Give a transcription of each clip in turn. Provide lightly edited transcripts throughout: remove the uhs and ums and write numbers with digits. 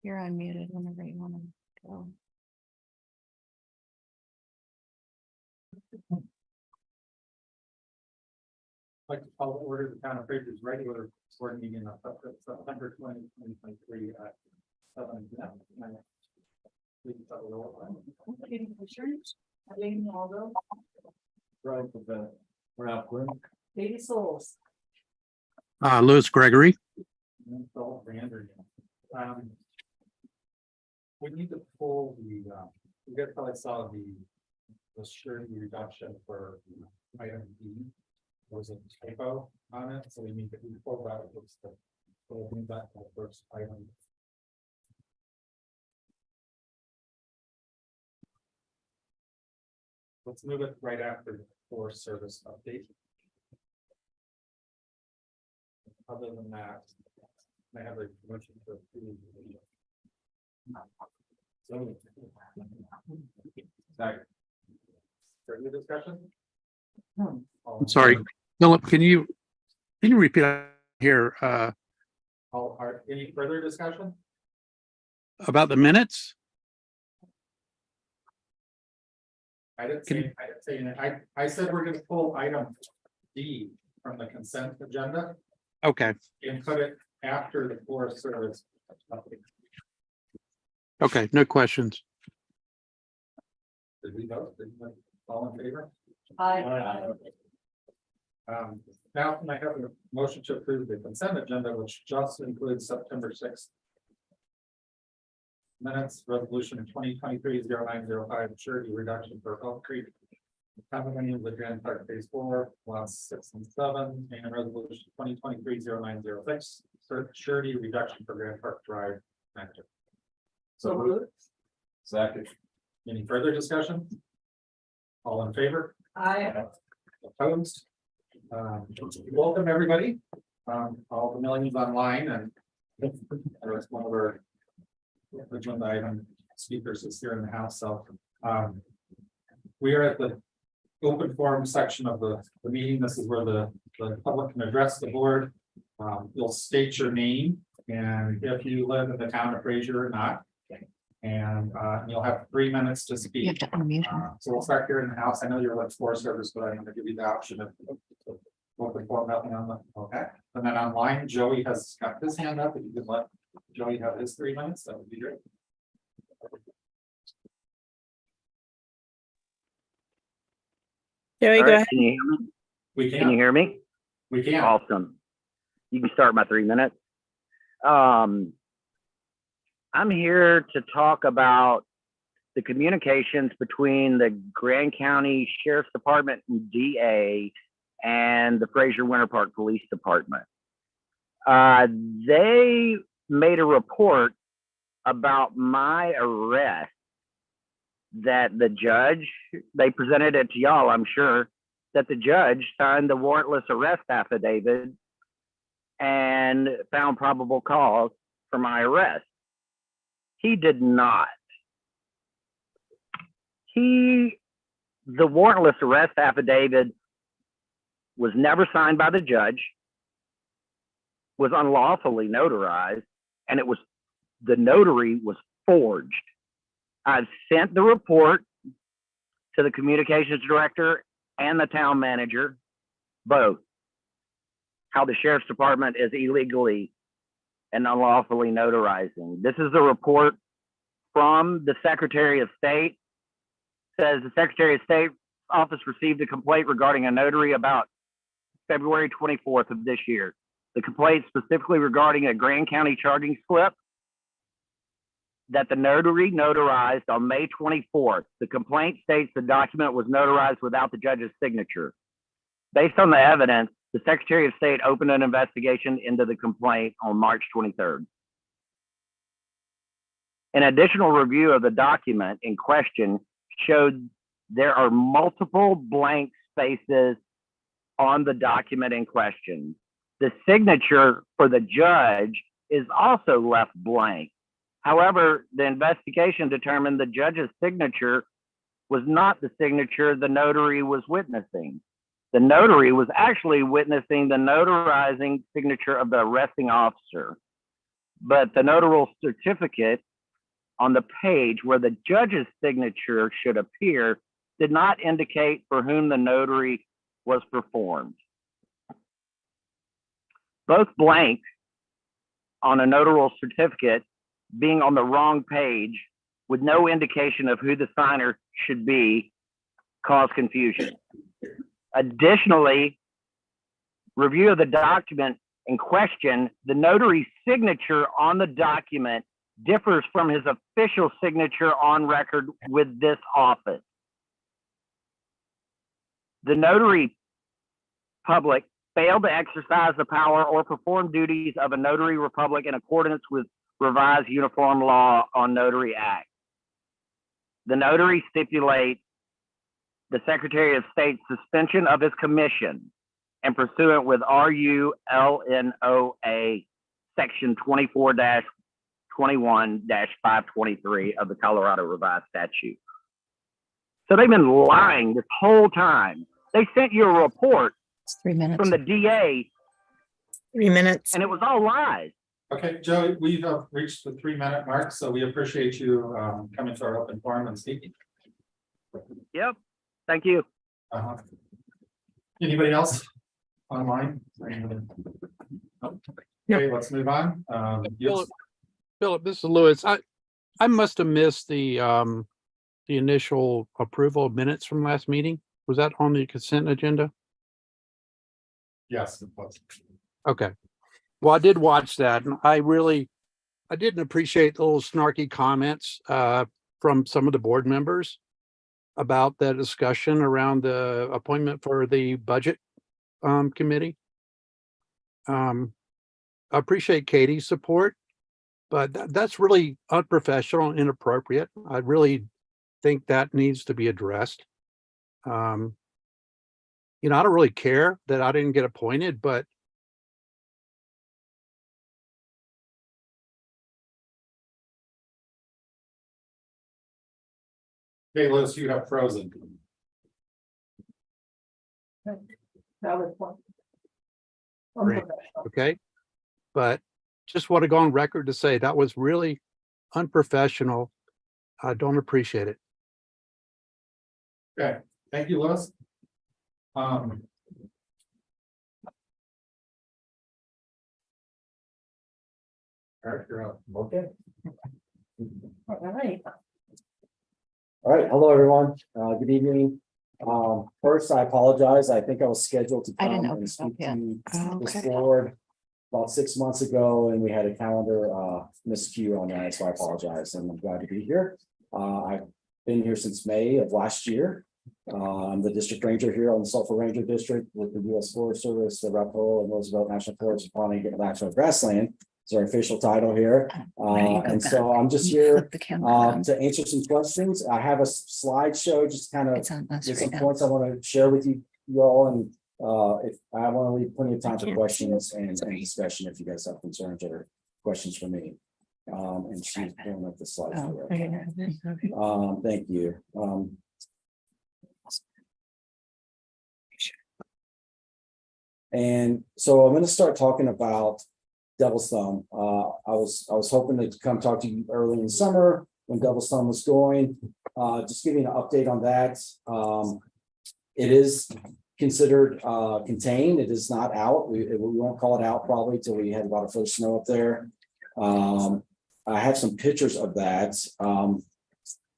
You're unmuted whenever you want to go. I'd like to call to order the town of Fraser's regular board meeting of September 20, 2023 at 7 p.m. Please start the roll call. Eileen Waldo, Right, Ralph Quinn. Katie Souls. Louis Gregory. And Philip Vander. We need to pull the, you guys probably saw the surety reduction for item B. There was a typo on it, so we need to pull that. We'll move that to the first item. Let's move it right after the Forest Service update. Other than that, I have a motion to approve. So. Second. Further discussion? I'm sorry, Philip, can you repeat here Any further discussion? about the minutes? I didn't say anything. I said we're gonna pull item D from the consent agenda Okay, and put it after the Forest Service update. okay, no questions. Did we vote? Did we all in favor? Aye. Now can I have a motion to approve the consent agenda, which just includes September 6th. Minutes, resolution 2023-0905, surety reduction for Elk Creek. Condominium, the Grand Park Phase 4, lots 6 and 7, and resolution 2023-0906, surety reduction for Grand Park Drive. Connector. So moved. Second. Any further discussion? All in favor? Aye. Opposed? Welcome, everybody. All the millions online, and there was one of our agenda item speakers is here in the house. So we are at the open forum section of the meeting. This is where the public can address the board. You'll state your name and if you live in the town of Fraser or not. And you'll have 3 minutes to speak. You have to unmute him. So we'll start here in the house. I know you're with Forest Service, but I'm going to give you the option of open forum, nothing on the, okay. And then online, Joey has got his hand up. If you could let Joey have his 3 minutes, that would be great. Joey, All go right, ahead. can you hear me? We Can you can, hear me? we can. Awesome. You can start my 3 minutes. I'm here to talk about the communications between the Grand County Sheriff's Department and DA and the Fraser Winter Park Police Department. They made a report about my arrest that the judge, they presented it to y'all, I'm sure, that the judge signed the warrantless arrest affidavit and found probable cause for my arrest. He did not. The warrantless arrest affidavit was never signed by the judge, was unlawfully notarized, and the notary was forged. I've sent the report to the communications director and the town manager, both, how the sheriff's department is illegally and unlawfully notarizing. This is a report from the Secretary of State. Says the Secretary of State office received a complaint regarding a notary about February 24th of this year. The complaint specifically regarding a Grand County charging slip that the notary notarized on May 24th. The complaint states the document was notarized without the judge's signature. Based on the evidence, the Secretary of State opened an investigation into the complaint on March 23rd. An additional review of the document in question showed there are multiple blank spaces on the document in question. The signature for the judge is also left blank. However, the investigation determined the judge's signature was not the signature the notary was witnessing. The notary was actually witnessing the notarizing signature of the arresting officer. but the notarial certificate on the page where the judge's signature should appear did not indicate for whom the notary was performed. Both blanks on a notarial certificate being on the wrong page with no indication of who the signer should be cause confusion. Additionally, review of the document in question, the notary's signature on the document differs from his official signature on record with this office. The notary public failed to exercise the power or perform duties of a notary republic in accordance with revised uniform law on Notary Act. The notary stipulates the Secretary of State's suspension of his commission and pursuant with RULNOA section 24-21-523 of the Colorado Revised Statute. So they've been lying this whole time. They sent you a report It's 3 minutes. from the DA 3 minutes. and it was all lies. Okay, Joe, we've reached the 3-minute mark, so we appreciate you coming to our open forum and speaking. Yep, thank you. Uh-huh. Anybody else online? Okay, let's move on. Yes. Philip, this is Louis. I must have missed the initial approval of minutes from last meeting. Was that on the consent agenda? Yes, it was. Okay. Well, I did watch that and I didn't appreciate the little snarky comments from some of the board members about the discussion around the appointment for the budget committee. I appreciate Katie's support, but that's really unprofessional and inappropriate. I really think that needs to be addressed. I don't really care that I didn't get appointed, but Okay, Liz, you have frozen. Valid point. Great. Unprofessional. okay. But just want to go on record to say that was really unprofessional. I don't appreciate it. Okay, thank you, Liz. Eric, you're up. Okay. All right. All right. Hello, everyone. Good evening. First, I apologize. I think I was scheduled to I come didn't and open speak up yet. to Oh, this okay. board about 6 months ago, and we had a calendar miscue on that, so I apologize, and I'm glad to be here. I've been here since May of last year. I'm the district ranger here on the Sulphur Ranger District with the U.S. Forest Service, the Arapahoe and Roosevelt National Forest, Pawnee National Grassland. It's our official title here. Why don't you go And back? so I'm just You here flip the camera around. to answer some questions. I have a slideshow, just kind of It's on us there's right some now. points I want to share with you all, and if I want to leave plenty of time for questions and discussion if you guys have concerns or questions for me. And she's pulling up the slides. Oh, for okay, it. okay. Thank you. And so I'm going to start talking about Devil's Thumb. I was hoping to come talk to you early in the summer when Devil's Thumb was going. Just giving an update on that. It is considered contained. It is not out. We won't call it out probably till we had a lot of first snow up there. I have some pictures of that.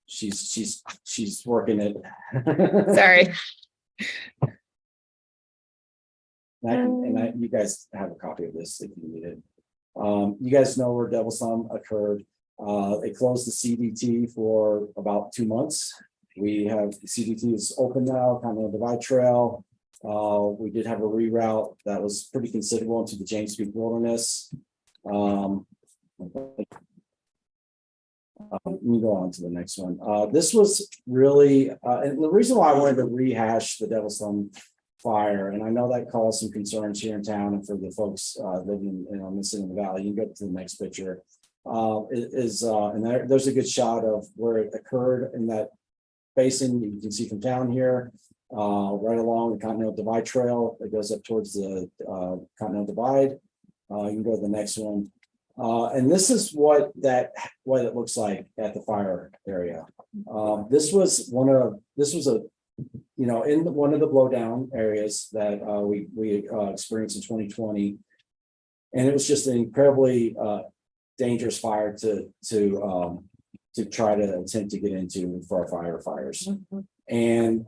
She's working it. Sorry. You guys have a copy of this if you need it. You guys know where Devil's Thumb occurred. It closed the CDT for about 2 months. We have CDT is open now, Continental Divide Trail. We did have a reroute that was pretty considerable into the James Peak Wilderness. Let me go on to the next one. This was really, and the reason why I wanted to rehash the Devil's Thumb fire, and I know that caused some concerns here in town and for the folks living in this in the valley. You can go to the next picture. There's a good shot of where it occurred in that basin. You can see from down here, right along the Continental Divide Trail that goes up towards the Continental Divide. You can go to the next one. And this is what it looks like at the fire area. This was in one of the blowdown areas that we experienced in 2020. And it was just an incredibly dangerous fire to try to attempt to get into for our firefighters. And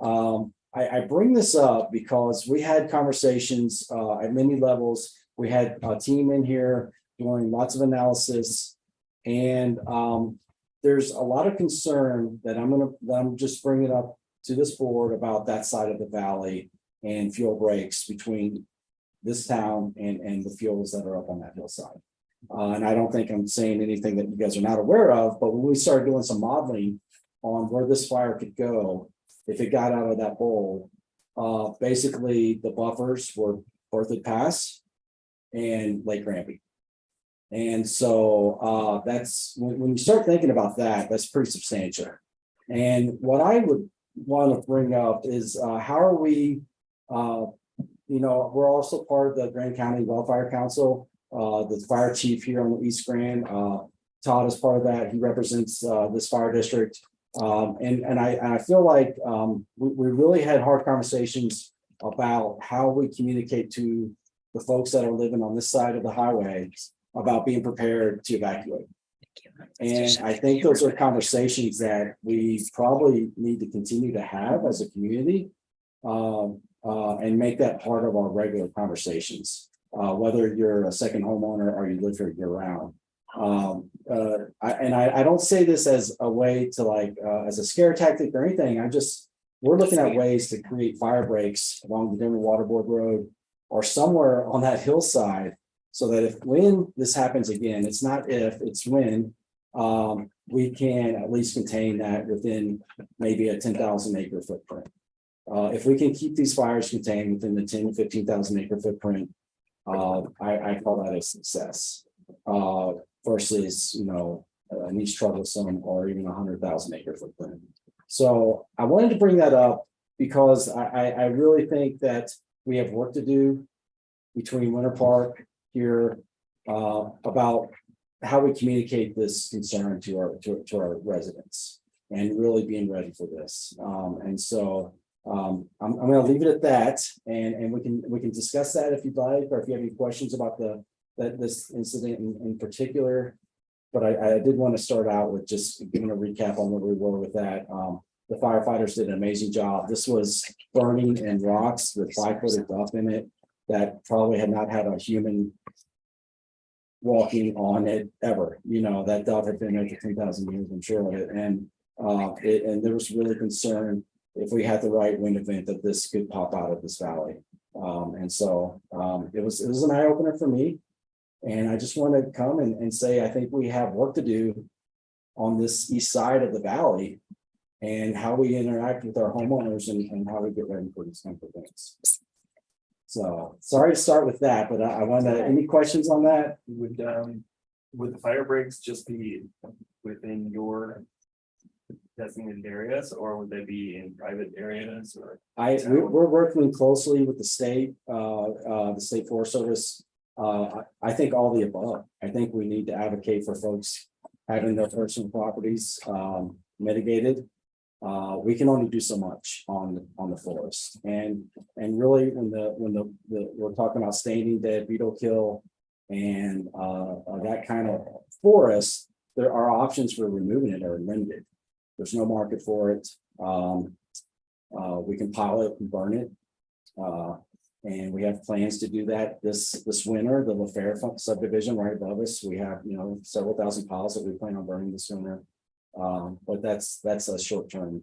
I bring this up because we had conversations at many levels. We had a team in here doing lots of analysis, and there's a lot of concern that I'm just bringing up to this board about that side of the valley and fuel breaks between this town and the fuels that are up on that hillside. And I don't think I'm saying anything that you guys are not aware of, but when we started doing some modeling on where this fire could go, if it got out of that bowl, basically the buffers were Berthoud Pass and Lake Granby. And so that's when you start thinking about that, that's pretty substantial. And what I would want to bring up is how are we, we're also part of the Grand County Wildfire Council. The fire chief here on the East Grand, Todd is part of that. He represents this fire district. And I feel like we really had hard conversations about how we communicate to the folks that are living on this side of the highway about being prepared to evacuate. And I think those are conversations that we probably need to continue to have as a community and make that part of our regular conversations, whether you're a second homeowner or you live here year round. I don't say this as a way to as a scare tactic or anything. We're looking at ways to create fire breaks along the Denver Waterboard Road or somewhere on that hillside, so that when this happens again, it's not if, it's when, we can at least contain that within maybe a 10,000 acre footprint. If we can keep these fires contained within the 10 to 15,000 acre footprint, I call that a success. Versus, an East Troublesome or even 100,000 acre footprint. So I wanted to bring that up because I really think that we have work to do between Winter Park here about how we communicate this concern to our residents and really being ready for this. And so I'm going to leave it at that, and we can discuss that if you'd like, or if you have any questions about this incident in particular. But I did want to start out with just giving a recap on where we were with that. The firefighters did an amazing job. This was burning in rocks with 5-foot duff in it that probably had not had a human walking on it ever. That duff had been there for 10,000 years, I'm sure of it. And there was really concern if we had the right wind event that this could pop out of this valley. And so it was an eye opener for me. And I just want to come and say, I think we have work to do on this east side of the valley and how we interact with our homeowners and how we get ready for these kinds of things. So sorry to start with that, but I want to, any questions on that? Would the fire breaks just be within your designated areas, or would they be in private areas? Or we're working closely with the state Forest Service. I think all the above. I think we need to advocate for folks having their personal properties mitigated. We can only do so much on the forest, and really when we're talking about staining, dead, beetle kill, and that kind of forest, there are options for removing it are limited. There's no market for it. We can pile it and burn it. And we have plans to do that this winter. The LaFair subdivision right above us, we have several thousand piles that we plan on burning this winter. But that's a short-term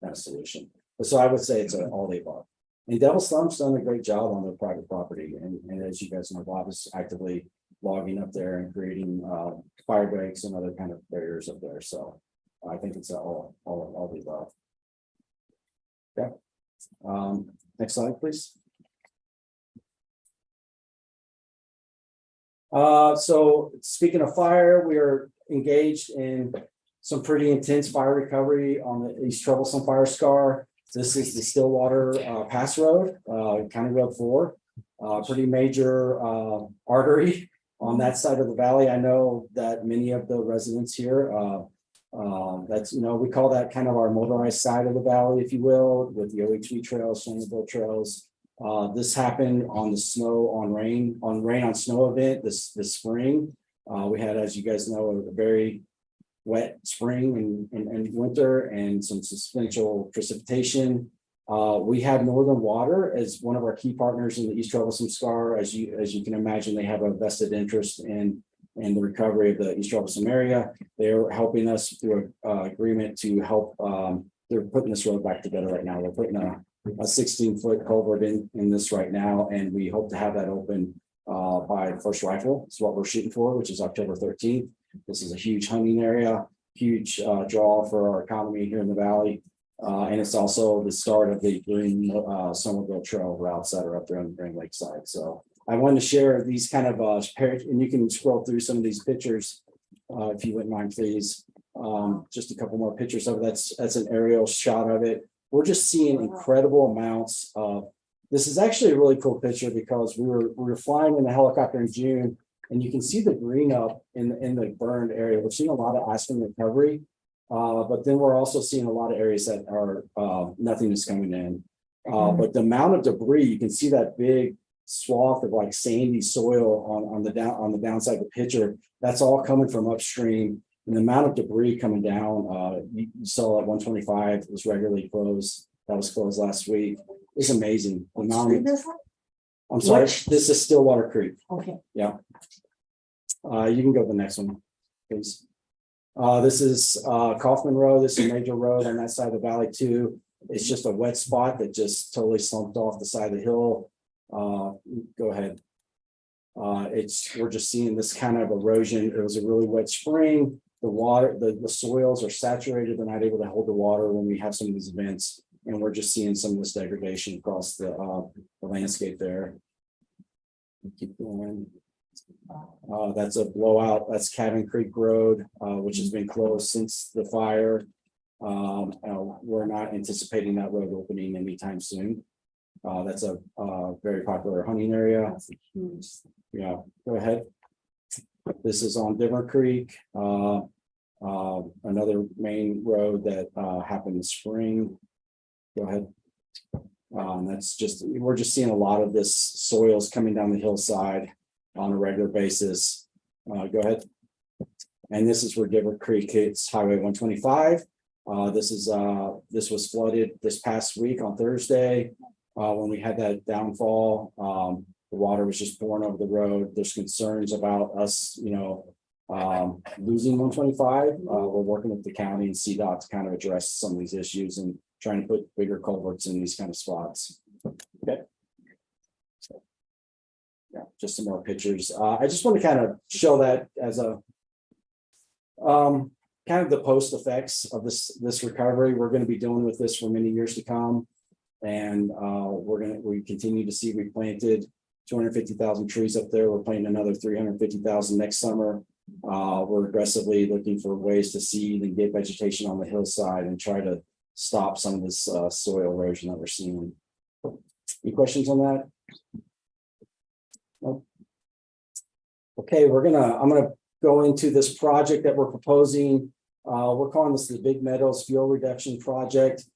kind of solution. But so I would say it's all the above. And Devil's Thumb's done a great job on their private property, and as you guys know, Bob is actively logging up there and creating fire breaks and other kind of barriers up there. So I think it's all the above. Yeah. Next slide, please. So speaking of fire, we are engaged in some pretty intense fire recovery on the East Troublesome fire scar. This is the Stillwater Pass Road, County Road 4, pretty major artery on that side of the valley. I know that many of the residents here, that's, we call that kind of our motorized side of the valley, if you will, with the OHV trails, snowmobile trails. This happened on the snow on rain on snow event this spring. We had, as you guys know, a very wet spring and winter and some substantial precipitation. We have Northern Water as one of our key partners in the East Troublesome Scar. As you can imagine, they have a vested interest in the recovery of the East Troublesome area. They're helping us through an agreement to help. They're putting this road back together right now. They're putting a 16-foot culvert in this right now, and we hope to have that open by first rifle. It's what we're shooting for, which is October 13th. This is a huge hunting area, huge draw for our economy here in the valley. And it's also the start of the green snowmobile trail routes that are up there on the Green Lake side. So I wanted to share these kind of and you can scroll through some of these pictures if you wouldn't mind, please. Just a couple more pictures of it. That's an aerial shot of it. We're just seeing incredible amounts of. This is actually a really cool picture because we were flying in a helicopter in June, and you can see the green up in the burned area. We're seeing a lot of aspen recovery. But then we're also seeing a lot of areas that are nothing is coming in. But the amount of debris, you can see that big swath of like sandy soil on the downside of the picture. That's all coming from upstream. And the amount of debris coming down, you saw at 125 was regularly closed. That was closed last week. It's amazing. The amount of, I'm sorry, this is Stillwater Creek. Okay. Yeah. You can go to the next one, please. This is Kaufman Road. This is a major road on that side of the valley too. It's just a wet spot that just totally slumped off the side of the hill. Go ahead. We're just seeing this kind of erosion. It was a really wet spring. The water, the soils are saturated. They're not able to hold the water when we have some of these events. And we're just seeing some of this degradation across the landscape there. Keep going. That's a blowout. That's Cabin Creek Road, which has been closed since the fire. We're not anticipating that road opening anytime soon. That's a very popular hunting area. Yeah, go ahead. This is on Dimmer Creek, another main road that happened in spring. Go ahead. We're just seeing a lot of this soils coming down the hillside on a regular basis. Go ahead. And this is where Dimmer Creek hits Highway 125. This was flooded this past week on Thursday when we had that downfall. The water was just pouring over the road. There's concerns about us, losing 125. We're working with the county and CDOT to kind of address some of these issues and trying to put bigger culverts in these kind of spots. Okay. Yeah, just some more pictures. I just want to kind of show that as a kind of the post effects of this recovery. We're going to be dealing with this for many years to come, and we continue to see we planted 250,000 trees up there. We're planting another 350,000 next summer. We're aggressively looking for ways to seed and get vegetation on the hillside and try to stop some of this soil erosion that we're seeing. Any questions on that? Nope. Okay, I'm gonna go into this project that we're proposing. We're calling this the Big Meadows Fuel Reduction Project.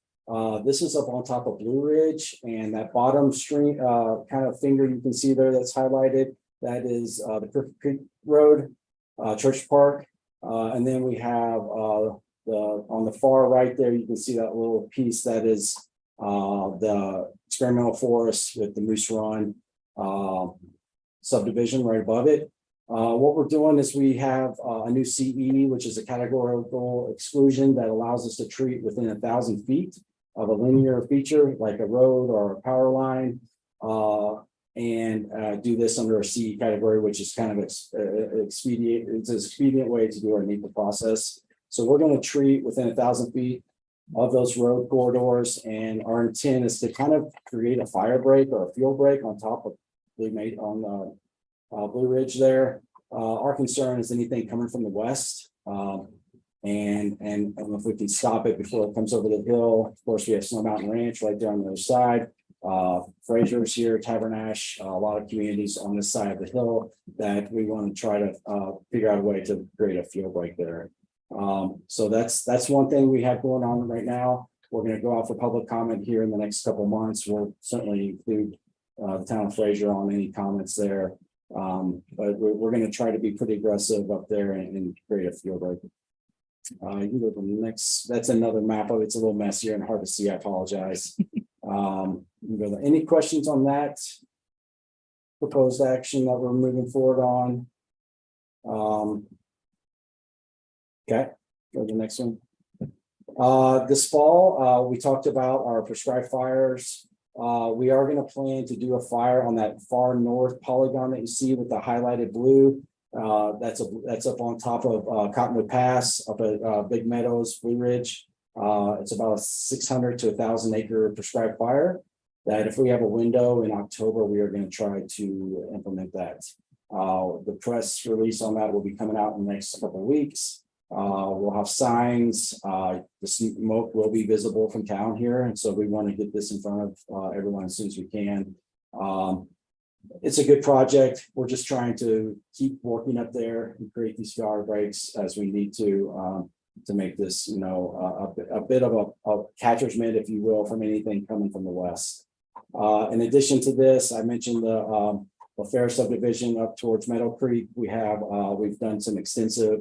This is up on top of Blue Ridge, and that bottom stream kind of finger you can see there that's highlighted, that is the Crooked Creek Road, Church Park. And then we have on the far right there, you can see that little piece that is the experimental forest with the Moose Run subdivision right above it. What we're doing is we have a new CE, which is a categorical exclusion that allows us to treat within 1,000 feet of a linear feature like a road or a power line, and do this under a CE category, which is kind of expedient. It's an expedient way to do our NEPA process. So we're going to treat within 1,000 feet of those road corridors, and our intent is to kind of create a fire break or a fuel break on top of Blue Ridge there. Our concern is anything coming from the west, and if we can stop it before it comes over the hill. Of course, we have Snow Mountain Ranch right there on the other side. Fraser's here, Tabernash, a lot of communities on this side of the hill that we want to try to figure out a way to create a fuel break there. So that's one thing we have going on right now. We're going to go out for public comment here in the next couple of months. We'll certainly include the town of Fraser on any comments there. But we're going to try to be pretty aggressive up there and create a fuel break. You can go to the next, that's another map of it's a little messier and hard to see. I apologize. You can go to, any questions on that proposed action that we're moving forward on? Okay, go to the next one. This fall, we talked about our prescribed fires. We are going to plan to do a fire on that far north polygon that you see with the highlighted blue. That's up on top of Cottonwood Pass up at Big Meadows, Blue Ridge. It's about a 600 to 1,000 acre prescribed fire that if we have a window in October, we are going to try to implement that. The press release on that will be coming out in the next couple of weeks. We'll have signs. The smoke will be visible from town here. And so we want to get this in front of everyone as soon as we can. It's a good project. We're just trying to keep working up there and create these fire breaks as we need to make this, you know, a bit of a catcher's mitt, if you will, from anything coming from the west. In addition to this, I mentioned the Fair subdivision up towards Meadow Creek. We've done some extensive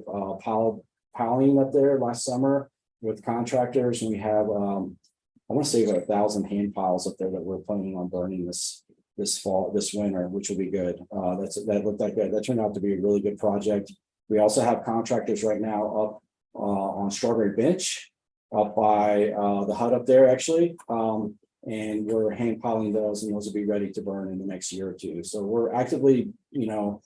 piling up there last summer with contractors, and we have I want to say about 1,000 hand piles up there that we're planning on burning this winter, which will be good. That looked like that turned out to be a really good project. We also have contractors right now up on Strawberry Bench up by the hut up there actually. And we're hand piling those, and those will be ready to burn in the next year or two. So we're actively, you know,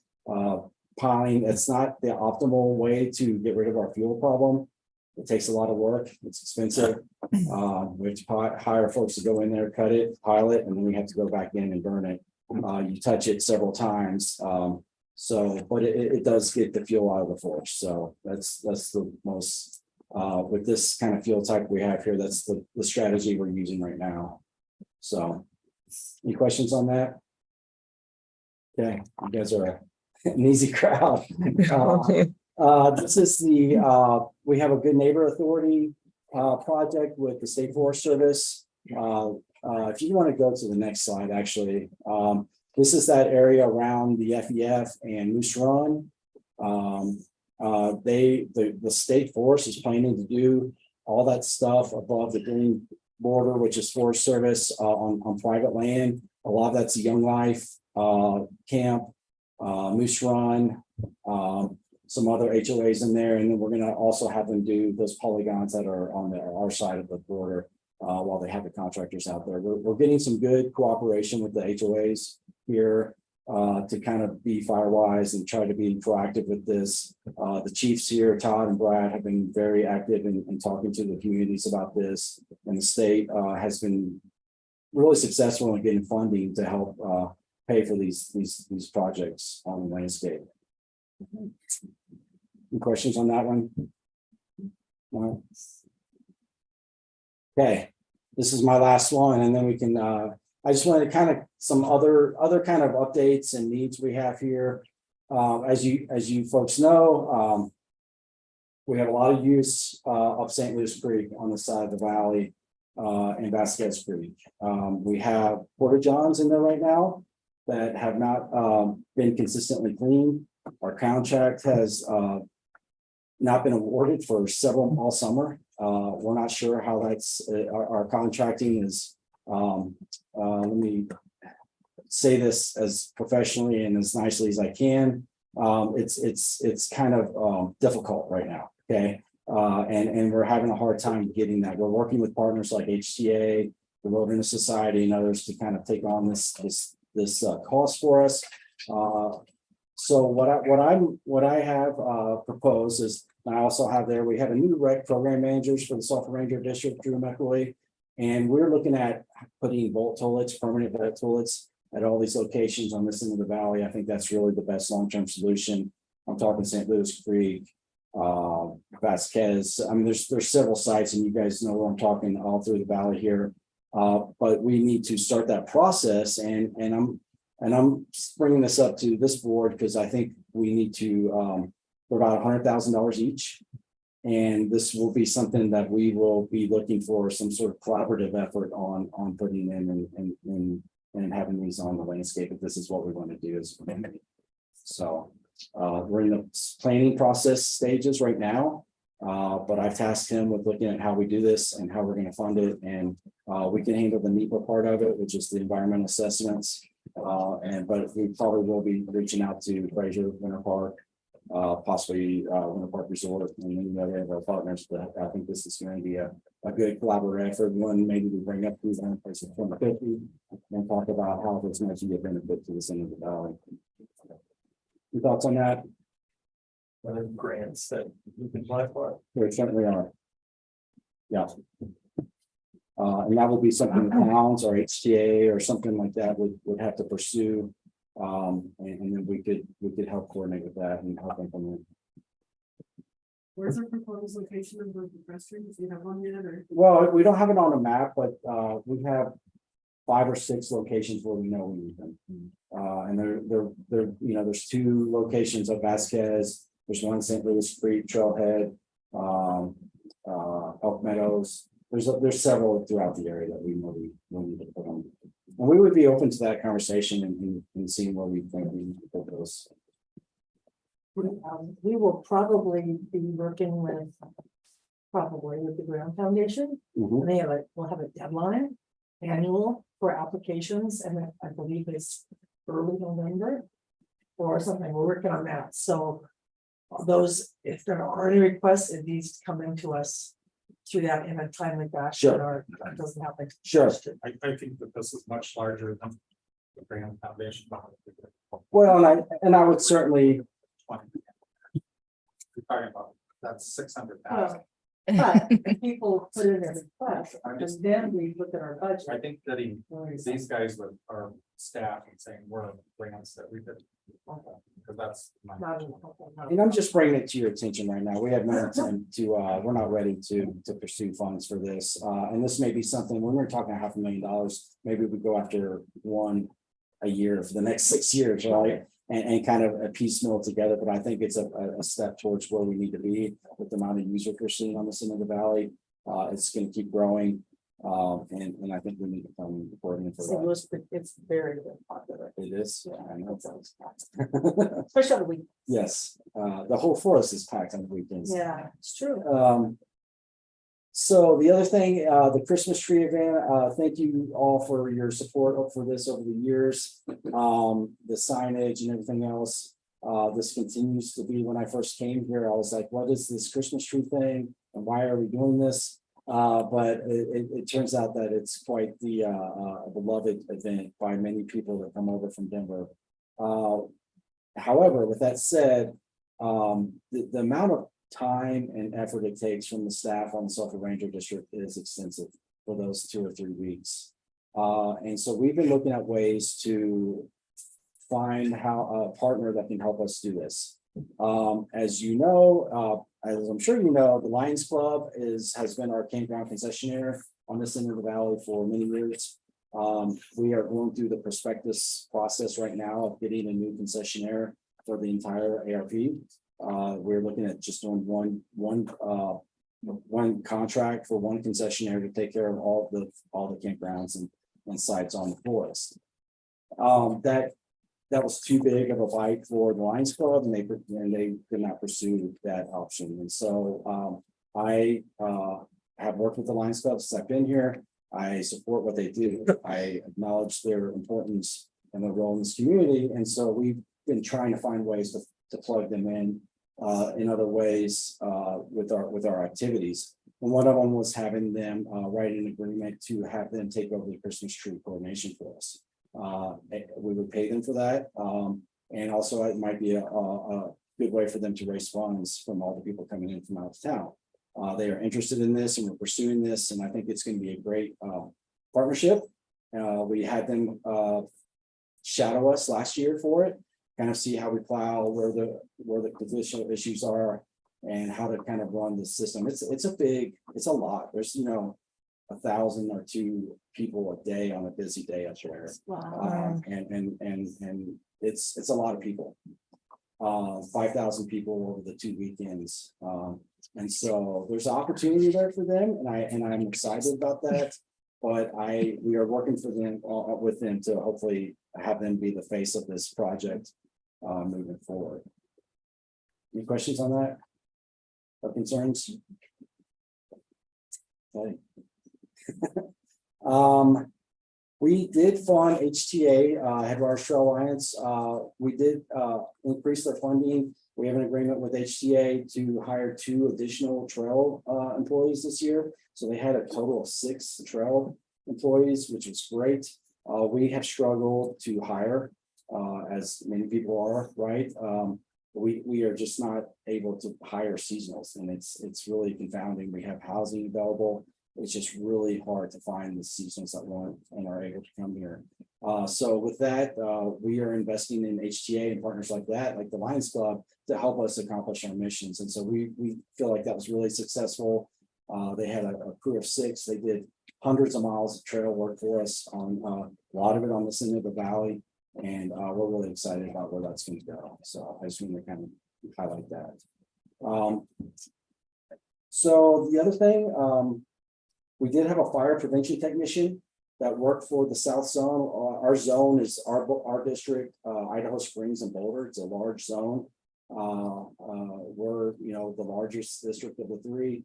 piling. It's not the optimal way to get rid of our fuel problem. It takes a lot of work. It's expensive. We have to hire folks to go in there, cut it, pile it, and then we have to go back in and burn it. You touch it several times. But it does get the fuel out of the forge. So that's the most, with this kind of fuel type we have here, that's the strategy we're using right now. So any questions on that? Okay, you guys are an easy crowd. This is we have a Good Neighbor Authority project with the State Forest Service. If you want to go to the next slide, actually, this is that area around the FEF and Moose Run. The State Forest is planning to do all that stuff above the green border, which is Forest Service on private land. A lot of that's a Young Life camp, Moose Run, some other HOAs in there, and then we're going to also have them do those polygons that are on our side of the border while they have the contractors out there. We're getting some good cooperation with the HOAs here to kind of be firewise and try to be proactive with this. The chiefs here, Todd and Brad, have been very active in talking to the communities about this, and the state has been really successful in getting funding to help pay for these projects on the landscape. Any questions on that one? No? Okay, this is my last one, and then we can I just wanted to kind of some other kind of updates and needs we have here. As you folks know, we have a lot of use up St. Louis Creek on the side of the valley and Vasquez Creek. We have porta johns in there right now that have not been consistently cleaned. Our contract has not been awarded for all summer. We're not sure how that's our contracting is. Let me say this as professionally and as nicely as I can. It's kind of difficult right now. Okay. And we're having a hard time getting that. We're working with partners like HTA, the Wilderness Society, and others to kind of take on this cost for us. So what I have proposed is, I also have there, we have a new rec program managers for the Sulphur Ranger District, Drew McElwee, and we're looking at putting vault toilets, permanent vault toilets at all these locations on this end of the valley. I think that's really the best long-term solution. I'm talking St. Louis Creek, Vasquez. I mean, there's several sites, and you guys know where I'm talking all through the valley here. But we need to start that process and I'm bringing this up to this board because I think we need to, for about $100,000 each. And this will be something that we will be looking for some sort of collaborative effort on putting in and having these on the landscape if this is what we want to do as a community. So we're in the planning process stages right now. But I've tasked him with looking at how we do this and how we're going to fund it. And we can handle the NEPA part of it, which is the environmental assessments. But we probably will be reaching out to Fraser, Winter Park, possibly Winter Park Resort and many other of our partners. But I think this is going to be a good collaborative effort. One, maybe we bring up these prices of 2050 and talk about how this might be a benefit to the center of the valley. Your thoughts on that? Grants that you can apply for. There certainly are. Yeah. And that will be something the towns or HTA or something like that would have to pursue. And then we could help coordinate with that and help implement. Where's our proposed location of the restrooms? Do you have one yet or? Well, we don't have it on a map, but we have 5 or 6 locations where we know we need them. And they're there's 2 locations of Vasquez. There's one St. Louis Creek, Trailhead, Elk Meadows. There's several throughout the area that we know we need to put on. And we would be open to that conversation and seeing where we think we need to put those. We will probably be working with the Ground Foundation. Mhm. And we'll have a deadline annual for applications, and I believe it's early November or something. We're working on that. So those, if there are any requests, it needs to come into us through that in a timely fashion, Sure. or it doesn't happen. Sure. I think that this is much larger than the Grand Foundation. Well, and I would certainly. We're talking about, that's 600,000. But if people put in their request, and then we look at our budget. I think that these guys that are staff and saying we're grants that we could. Because that's. And I'm just bringing it to your attention right now. We have no intent to, we're not ready to pursue funds for this. And this may be something, when we're talking $500,000, maybe we go after one a year for the next 6 years, right? And kind of a piecemeal together, but I think it's a step towards where we need to be with the amount of users we're seeing on the center of the valley. It's going to keep growing. And I think we need to come coordinate for that. It's very, very popular. It is. Yeah. I know. Especially on the week. Yes, the whole forest is packed on the weekends. Yeah, it's true. So the other thing, the Christmas tree event, thank you all for your support for this over the years. The signage and everything else. This continues to be, when I first came here, I was like, what is this Christmas tree thing? And why are we doing this? But it turns out that it's quite the beloved event by many people that come over from Denver. However, with that said, the amount of time and effort it takes from the staff on the Sulphur Ranger District is extensive for those 2 or 3 weeks. And so we've been looking at ways to find how a partner that can help us do this. As you know, as I'm sure you know, the Lions Club has been our campground concessionaire on this end of the valley for many years. We are going through the prospectus process right now of getting a new concessionaire for the entire ARP. We're looking at just doing one contract for one concessionaire to take care of all the campgrounds and sites on the forest. That was too big of a bite for the Lions Club, and they could not pursue that option. And so I have worked with the Lions Club since I've been here. I support what they do. I acknowledge their importance and their role in this community. And so we've been trying to find ways to plug them in other ways with our activities. And one of them was having them write an agreement to have them take over the Christmas tree coordination for us. We would pay them for that. And also it might be a good way for them to raise funds from all the people coming in from out of town. They are interested in this and we're pursuing this. And I think it's going to be a great partnership. We had them shadow us last year for it, kind of see how we plow, where the positional issues are and how to kind of run the system. It's a lot. There's, 1,000 or 2 people a day on a busy day up there. Wow. And it's a lot of people. 5,000 people over the 2 weekends. And so there's opportunity there for them, and I'm excited about that. But we are working for them, with them to hopefully have them be the face of this project, moving forward. Any questions on that? Or concerns? Okay. We did fund HTA, Headwaters Trail Alliance. We did increase their funding. We have an agreement with HTA to hire 2 additional trail employees this year. So they had a total of 6 trail employees, which was great. We have struggled to hire, as many people are, right? We are just not able to hire seasonals, and it's really confounding. We have housing available. It's just really hard to find the seasonals that want and are able to come here. So with that, we are investing in HTA and partners like that, like the Lions Club, to help us accomplish our missions. And so we feel like that was really successful. They had a crew of 6. They did hundreds of miles of trail work for us on a lot of it on this end of the valley. And we're really excited about where that's going to go. So I just want to kind of highlight that. So the other thing, we did have a fire prevention technician that worked for the South Zone. Our zone is our district, Idaho Springs and Boulder. It's a large zone. We're, the largest district of the 3.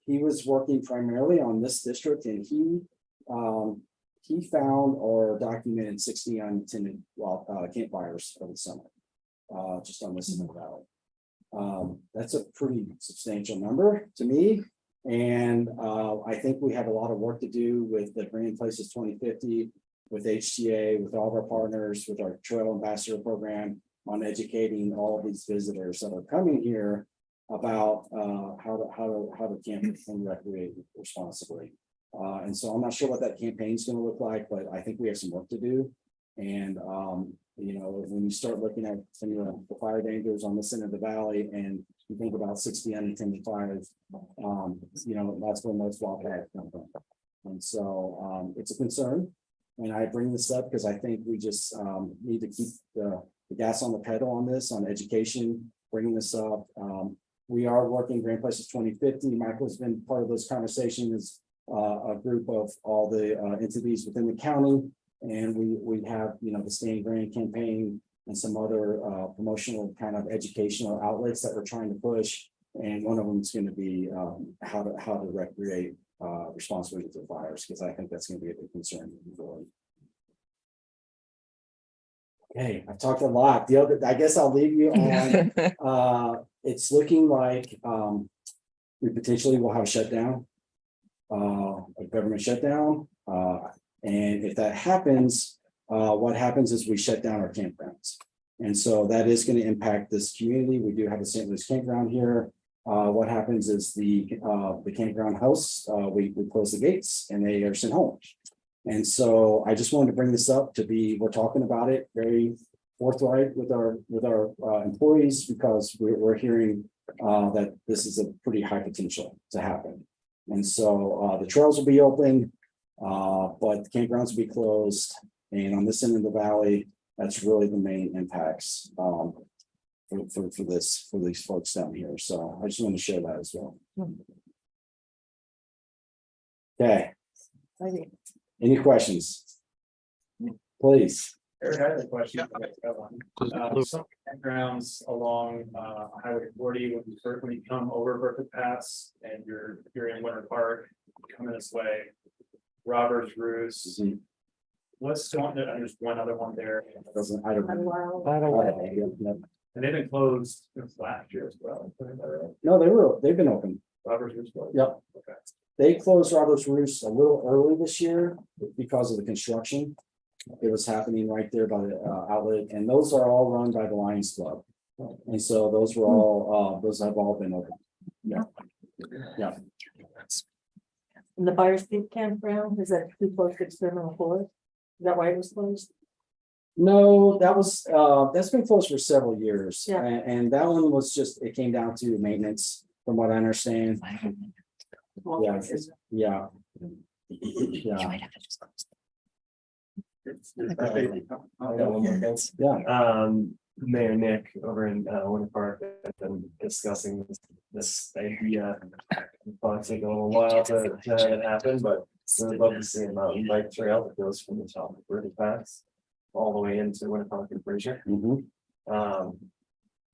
He was working primarily on this district, and he found or documented 60 unattended campfires over the summer, just on this end of the valley. That's a pretty substantial number to me. And I think we have a lot of work to do with the Green Places 2050, with HTA, with all of our partners, with our Trail Ambassador program, on educating all of these visitors that are coming here about how to camp and recreate responsibly. And so I'm not sure what that campaign is going to look like, but I think we have some work to do. And when you start looking at some of the fire dangers on this end of the valley, and you think about 60 unattended fires, that's where most wildfires come from. And so it's a concern. And I bring this up because I think we just need to keep the gas on the pedal on this, on education, bringing this up. We are working Grand Places 2050. Michael's been part of those conversations, a group of all the entities within the county. And we have, the Stay Green campaign and some other promotional kind of educational outlets that we're trying to push. And one of them is going to be how to recreate responsibly with the fires, because I think that's going to be a big concern moving forward. Okay, I've talked a lot. I guess I'll leave you on. It's looking like we potentially will have a shutdown, a government shutdown. And if that happens, what happens is we shut down our campgrounds. And so that is going to impact this community. We do have a St. Louis campground here. What happens is the campground hosts, we close the gates and they are sent home. And so I just wanted to bring this up we're talking about it very forthright with our employees, because we're hearing that this is a pretty high potential to happen. And so the trails will be open, but the campgrounds will be closed. And on this end of the valley, that's really the main impacts for these folks down here. So I just want to share that as well. Okay. Any questions? Please. Eric, I had a question. Some campgrounds along Highway 40, when you come over Burkett Pass and you're in Winter Park, coming this way, Robert's Roost. What's going on? There's one other one there. I don't know. And they've been closed since last year as well. No, they've been open. Robert's Roost. Yep. Okay. They closed Robert's Roost a little early this year because of the construction. It was happening right there by the outlet, and those are all run by the Lions Club. And so those have all been open. Yeah. Yeah. And the Byers Peak campground, is that too close to experimental forest? Is that why it was closed? No, that's been closed for several years. Yeah. And that one was it came down to maintenance, from what I understand. Well, Yeah, Yeah. You Yeah, might have to just close. I got one more, guys. yeah, Mayor Nick over in Winter Park has been discussing this idea. Thought it'd take a little while to have it happen, but we'd love to see a mountain bike trail that goes from the top of River Pass all the way into Winter Park and Fraser. mhm.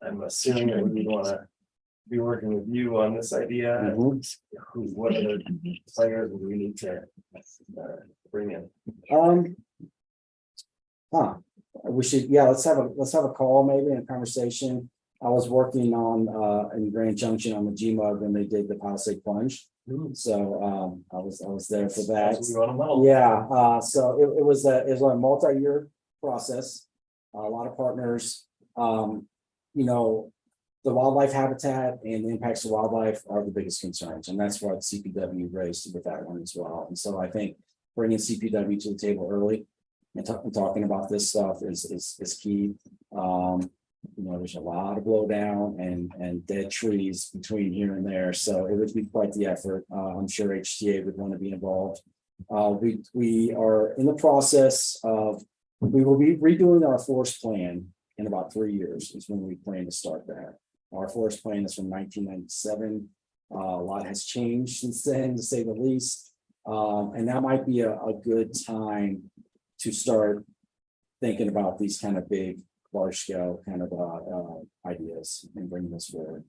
I'm assuming that we would want to be working with you on this idea. Mhm. What other players do we need to bring in? Huh, we should, yeah, let's have a call, maybe a conversation. I was working on in Grand Junction on the GMUG when they did the Palisade plunge. So I was there for that. We want to level. Yeah, so it was a multi-year process, a lot of partners. You know, the wildlife habitat and the impacts of wildlife are the biggest concerns, and that's what CPW raised with that one as well. And so I think bringing CPW to the table early and talking about this stuff is key. You know, there's a lot of blowdown and dead trees between here and there, so it would be quite the effort. I'm sure HTA would want to be involved. We are in the process of, we will be redoing our forest plan in about 3 years is when we plan to start that. Our forest plan is from 1997. A lot has changed since then, to say the least. And that might be a good time to start thinking about these kind of big, large scale kind of ideas and bringing this forward.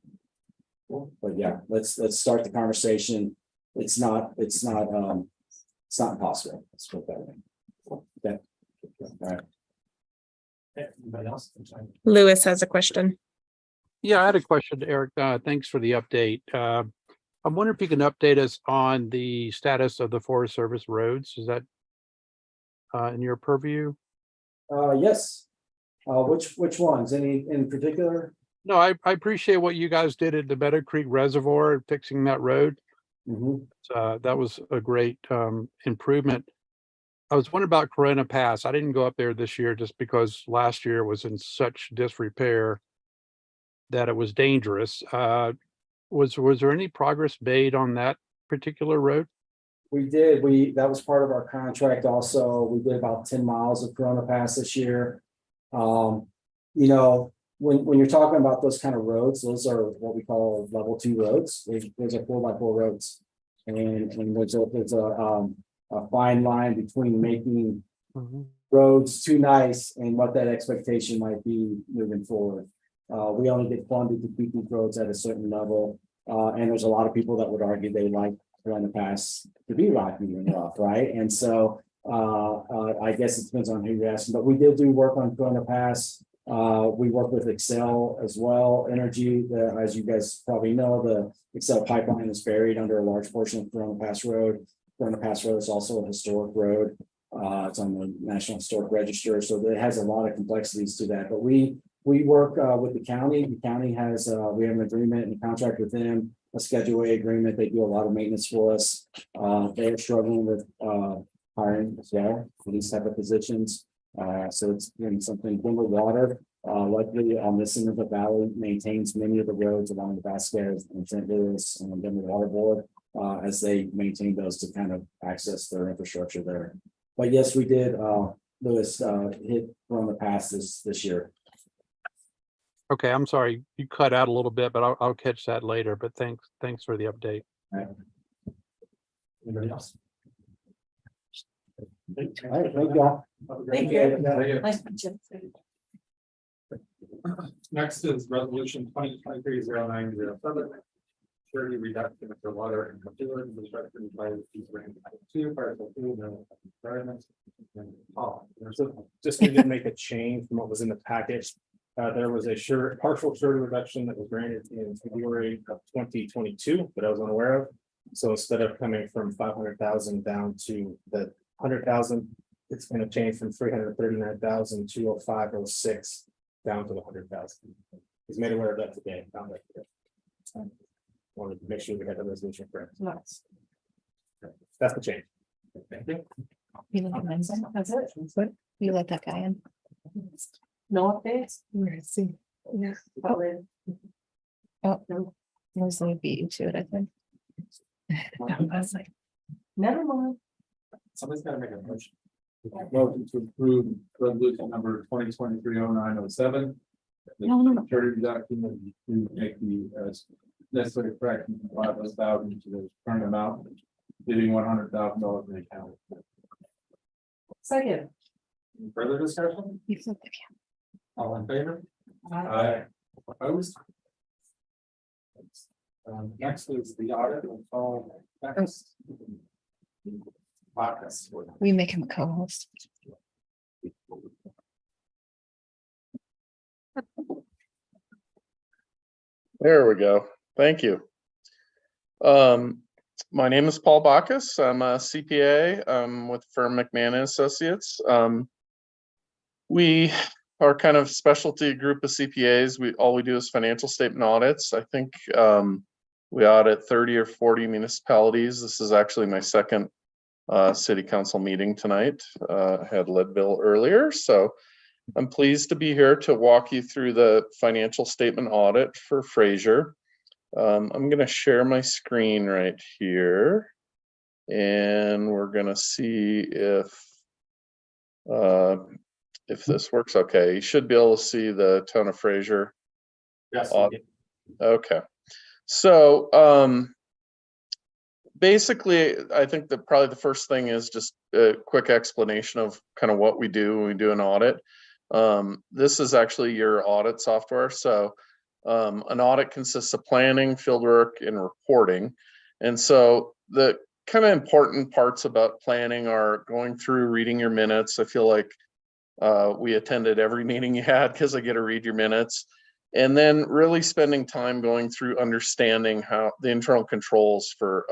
But yeah, let's start the conversation. It's not impossible. Let's put it that way. Okay. All right. Anybody else? Lewis has a question. Yeah, I had a question, Eric. Thanks for the update. I'm wondering if you can update us on the status of the Forest Service roads. Is that in your purview? Yes. Which ones? Any in particular? No, I appreciate what you guys did at the Meadow Creek Reservoir, fixing that road. Mhm. That was a great improvement. I was wondering about Corona Pass. I didn't go up there this year just because last year was in such disrepair that it was dangerous. Was there any progress made on that particular road? We did. That was part of our contract also. We did about 10 miles of Corona Pass this year. You know, when you're talking about those kind of roads, those are what we call level 2 roads. Those are 4x4 roads. And there's a fine line between making roads too nice and what that expectation might be moving forward. We only get funded to keep these roads at a certain level. And there's a lot of people that would argue they like Corona Pass to be rocky and rough, right? And so I guess it depends on who you're asking, but we did do work on Corona Pass. We work with Excel as well, Energy. As you guys probably know, the Excel pipeline is buried under a large portion of Corona Pass Road. Corona Pass Road is also a historic road. It's on the National Historic Register, so it has a lot of complexities to that. But we work with the county. The county has we have an agreement and a contract with them, a Schedule A agreement. They do a lot of maintenance for us. They are struggling with hiring as well for these type of positions. So it's doing something. Denver Water, luckily on this end of the valley, maintains many of the roads along the Vasquez and St. Louis and Denver Water Board as they maintain those to kind of access their infrastructure there. But yes, we did. Lewis hit Corona Pass this year. Okay, I'm sorry, you cut out a little bit, but I'll catch that later. But thanks for the update. Anybody else? All right, thank you all. Thank you. Nice. Next is resolution 2023-0907. Surety reduction for water and particular construction by these range 2 parcel 2 the environment. So just to make a change from what was in the package, there was a partial surety reduction that was granted in February of 2022, but I was unaware of. So instead of coming from 500,000 down to the 100,000, it's going to change from 339,000 to 506 down to the 100,000. He's made aware of that today. Found that today. Wanted to make sure we had the resolution correct. Nice. That's the change. Thank you. You let him in. That's it. What? You let that guy in? No updates? Where is he? Yeah. Probably. Oh, no. Mostly beat you to it, I think. I was like, Never mind. Somebody's gotta make a motion. Motion to approve resolution number 2023-0907. No. Charter document to make the necessary correction from 500,000 to the current amount, leaving $100,000 in the account. Second. Any further discussion? You flip the All in favor? Uh, Aye. Opposed? Next is the audit of all. Bacchus. We make him a co-host. There we go. Thank you. My name is Paul Bacchus. I'm a CPA with the firm McMahon and Associates. We are kind of specialty group of CPAs. All we do is financial statement audits. I think we audit 30 or 40 municipalities. This is actually my second city council meeting tonight. I had Leadville earlier, so I'm pleased to be here to walk you through the financial statement audit for Fraser. I'm going to share my screen right here, and we're going to see if this works. Okay, you should be able to see the town of Fraser. Yes. Okay, so basically, I think that probably the first thing is just a quick explanation of kind of what we do when we do an audit. This is actually your audit software. So an audit consists of planning, fieldwork, and reporting. And so the kind of important parts about planning are going through, reading your minutes. I feel like we attended every meeting you had because I get to read your minutes. And then really spending time going through understanding how the internal controls for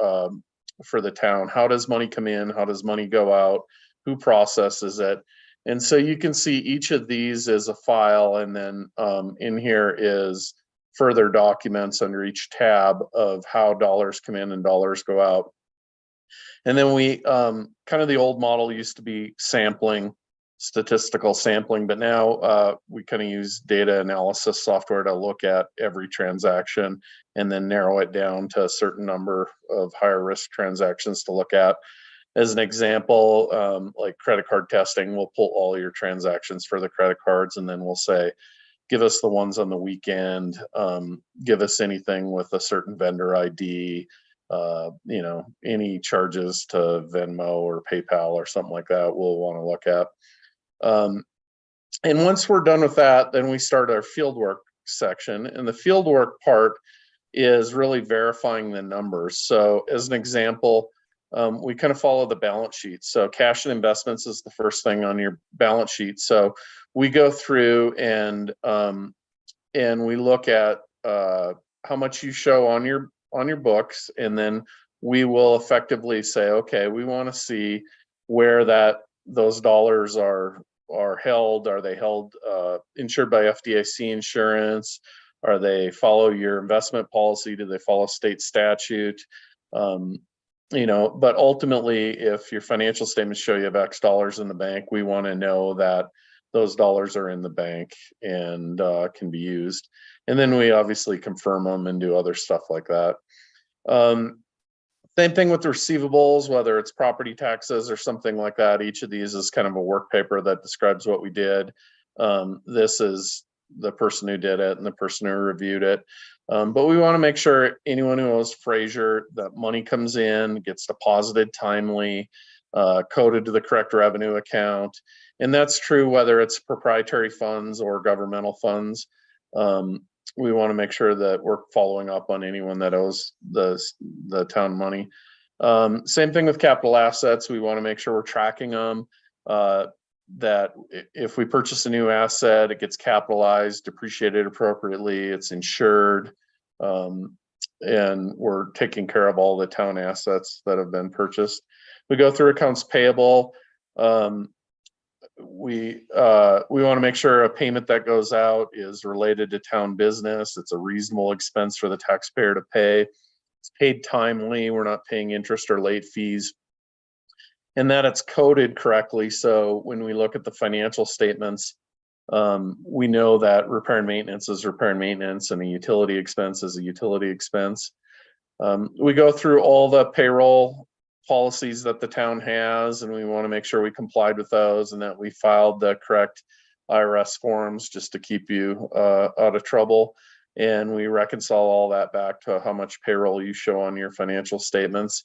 the town. How does money come in? How does money go out? Who processes it? And so you can see each of these as a file, and then in here is further documents under each tab of how dollars come in and dollars go out. And then we kind of the old model used to be sampling, statistical sampling, but now we kind of use data analysis software to look at every transaction and then narrow it down to a certain number of higher risk transactions to look at. As an example, like credit card testing, we'll pull all your transactions for the credit cards, and then we'll say, give us the ones on the weekend, give us anything with a certain vendor ID, any charges to Venmo or PayPal or something like that we'll want to look at. And once we're done with that, then we start our fieldwork section, and the fieldwork part is really verifying the numbers. So as an example, we kind of follow the balance sheet. So cash and investments is the first thing on your balance sheet. So we go through and we look at how much you show on your books, and then we will effectively say, okay, we want to see where those dollars are held. Are they held insured by FDIC insurance? Are they follow your investment policy? Do they follow state statute? But ultimately, if your financial statements show you have X dollars in the bank, we want to know that those dollars are in the bank and can be used. And then we obviously confirm them and do other stuff like that. Same thing with receivables, whether it's property taxes or something like that. Each of these is kind of a work paper that describes what we did. This is the person who did it and the person who reviewed it. But we want to make sure anyone who owes Fraser, that money comes in, gets deposited timely, coded to the correct revenue account. And that's true whether it's proprietary funds or governmental funds. We want to make sure that we're following up on anyone that owes the town money. Same thing with capital assets. We want to make sure we're tracking them, that if we purchase a new asset, it gets capitalized, depreciated appropriately, it's insured, and we're taking care of all the town assets that have been purchased. We go through accounts payable. We want to make sure a payment that goes out is related to town business. It's a reasonable expense for the taxpayer to pay. It's paid timely. We're not paying interest or late fees, and that it's coded correctly. So when we look at the financial statements, we know that repair and maintenance is repair and maintenance, and a utility expense is a utility expense. We go through all the payroll policies that the town has, and we want to make sure we complied with those and that we filed the correct IRS forms just to keep you out of trouble. And we reconcile all that back to how much payroll you show on your financial statements.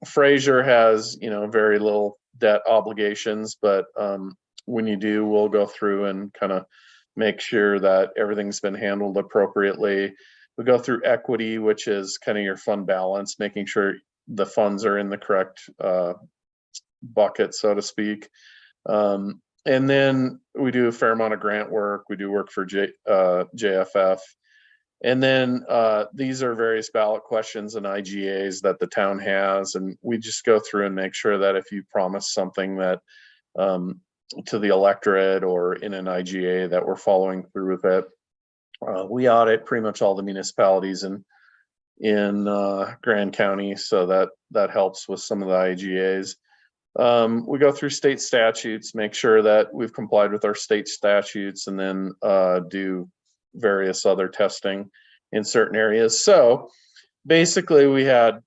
Fraser has, very little debt obligations, but when you do, we'll go through and kind of make sure that everything's been handled appropriately. We go through equity, which is kind of your fund balance, making sure the funds are in the correct bucket, so to speak. And then we do a fair amount of grant work. We do work for JFF. And then these are various ballot questions and IGAs that the town has. And we just go through and make sure that if you promise something that to the electorate or in an IGA that we're following through with it. We audit pretty much all the municipalities in Grand County, so that helps with some of the IGAs. We go through state statutes, make sure that we've complied with our state statutes, and then do various other testing in certain areas. So basically we had,